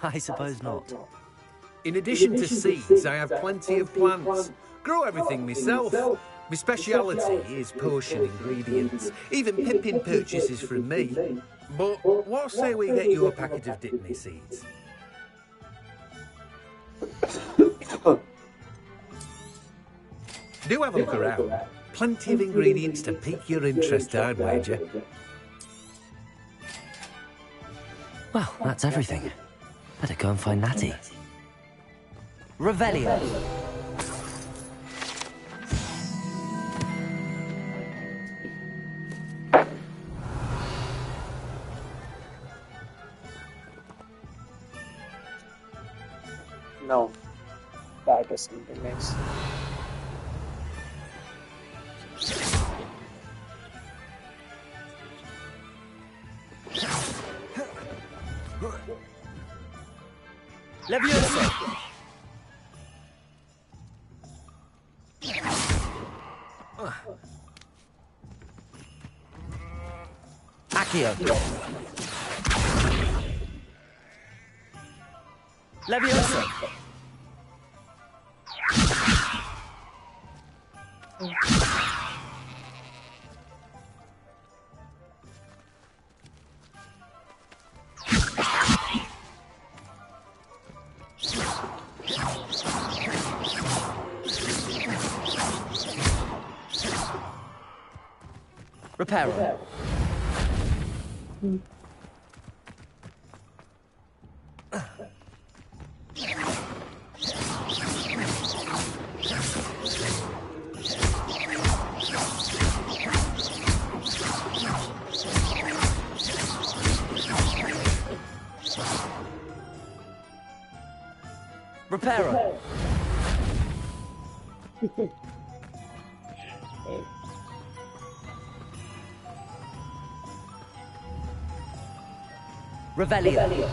I suppose not. In addition to seeds, I have plenty of plants. Grow everything myself. My speciality is potion ingredients. Even Pippin purchases from me. But what say we get you a packet of Dittany seeds? Do have a look around. Plenty of ingredients to pique your interest, I'd wager. Well, that's everything. Better go and find Natty. Revelio. No, that is something nice. Leviosa. Accio. Leviosa. Reparo. Reparo. Revelio.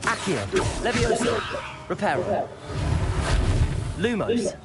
Accio. Leviosa. Reparo. Lumos.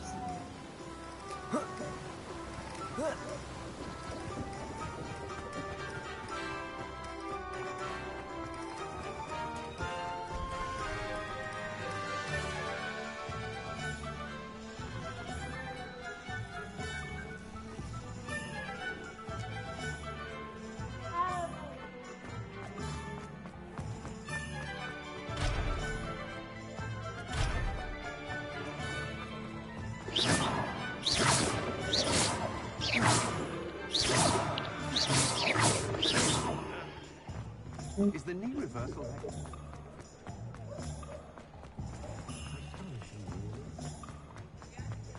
Is the knee reversal?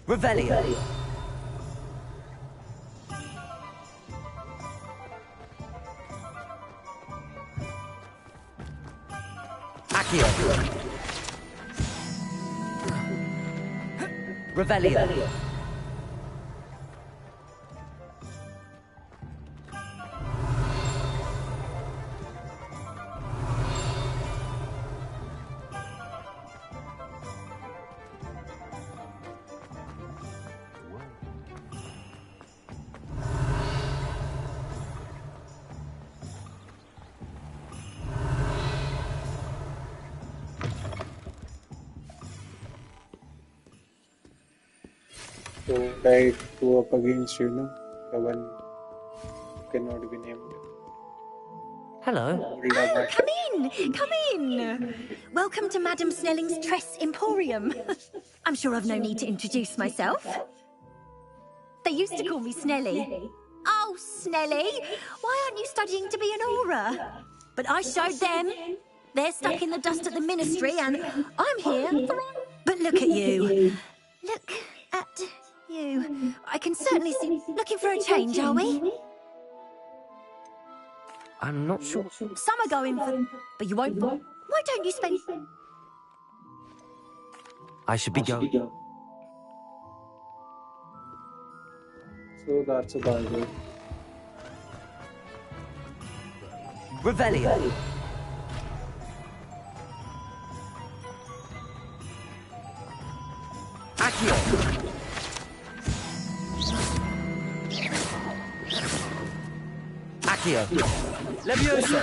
Revelio. Accio. Revelio. Don't I go up against, the one who cannot be named. Hello. Oh, come in! Come in! Welcome to Madame Snelling's Tress Emporium. I'm sure I've no need to introduce myself. They used to call me Snelly. Oh, Snelly! Why aren't you studying to be an aura? But I showed them. They're stuck in the dust at the ministry, and I'm here. But look at you. Look at you. I can certainly see... Looking for a change, are we? I'm not sure. Some are going for... But you won't... Why don't you spend... I should be going. So that's a bargain. Revelio. Accio. Accio. Levioso.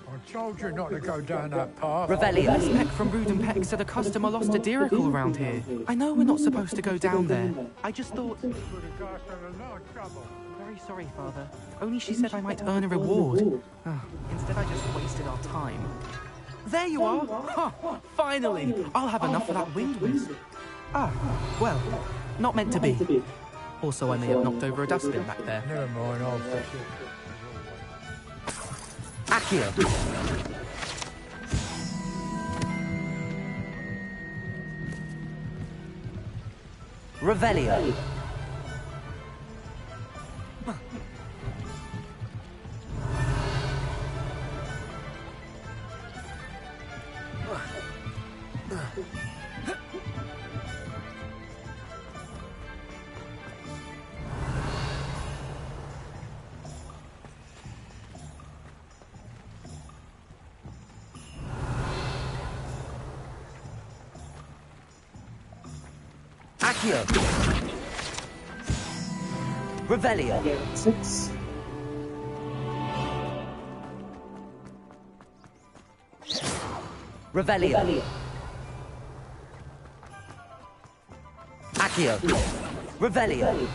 I told you not to go down that path. Revelio. Miss Peck from Ruden Peck said a customer lost a diricle around here. I know we're not supposed to go down there. I just thought... Would have got us in a lot of trouble. Very sorry, Father. Only she said I might earn a reward. Instead, I just wasted our time. There you are! Huh, finally! I'll have enough for that wind whiz. Ah, well, not meant to be. Also, I may have knocked over a dustbin back there. Never mind, I'll fix it. Accio. Revelio. Accio. Revelio. 6. Revelio. Accio. Revelio.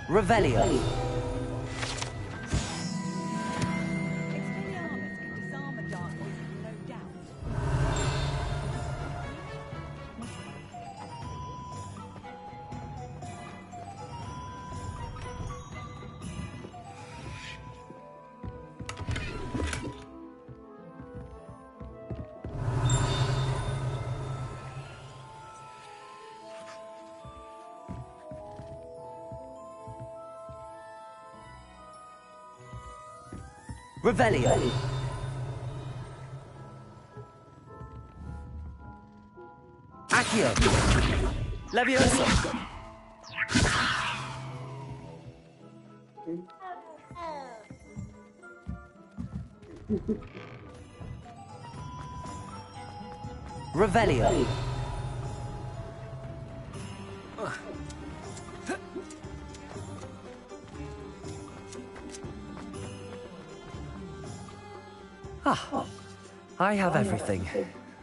Revelio. Revelio. Accio. Levioso. Revelio. Ah, I have everything.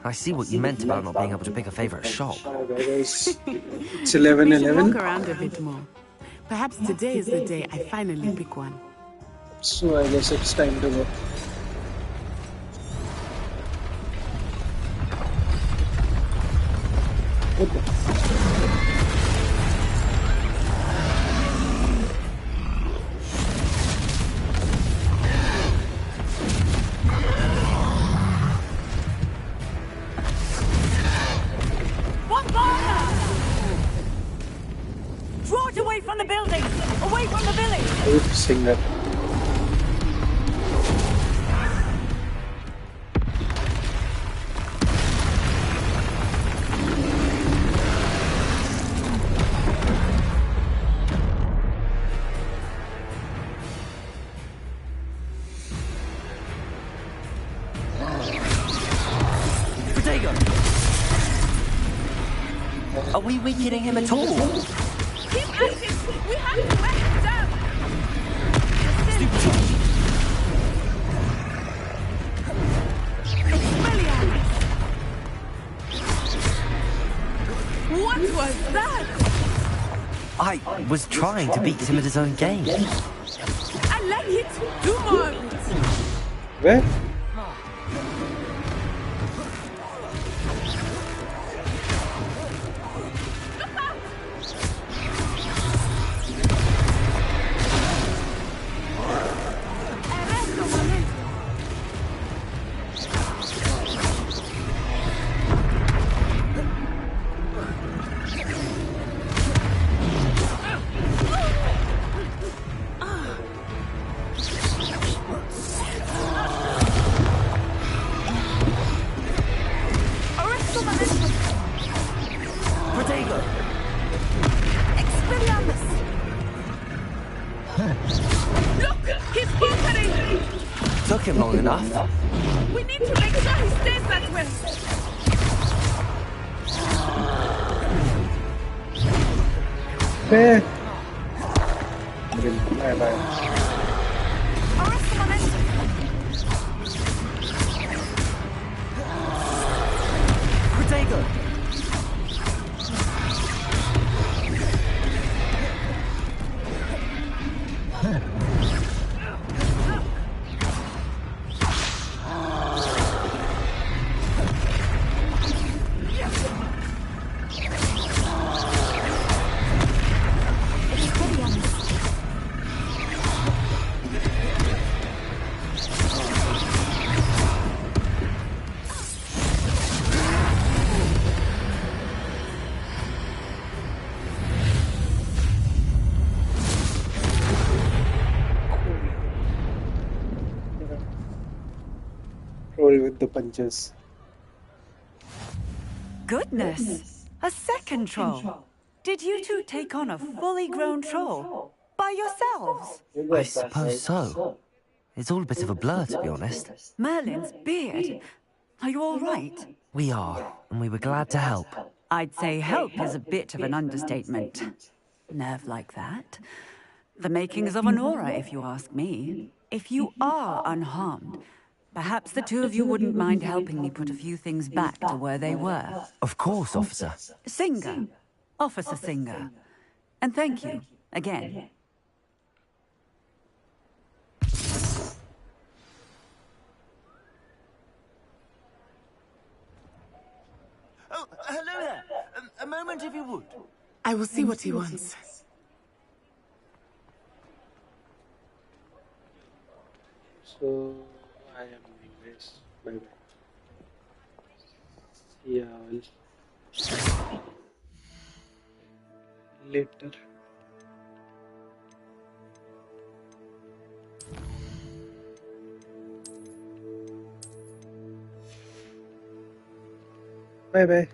I see what you meant about not being able to pick a favorite shop. It's We should 11:11. walk around a bit more. Perhaps today is the day I finally pick one. So I guess it's time to go. Draw it away from the building! Away from the village! Who's the singer? Are we weakening him at all? Keep at him! We have to wear him down! Expelliarmus! What was that? I was trying to beat him at his own game. I like it! Do more of it! Where? Took him long enough. We need to make sure he stays that way! Where? Protego! Roll with the punches. Goodness! A second troll! Did you two take on a fully grown troll? By yourselves? I suppose so. It's all a bit of a blur, to be honest. Merlin's beard! Are you all right? We are, and we were glad to help. I'd say help is a bit of an understatement. Nerve like that. The makings of an aura, if you ask me. If you are unharmed, perhaps the two of you wouldn't mind helping me put a few things back to where they were. Of course, officer. Singer. Officer Singer. And thank you, again. Oh, hello there. A moment if you would. I will see what he wants. So I am doing this. Bye bye. See y'all later. Bye bye.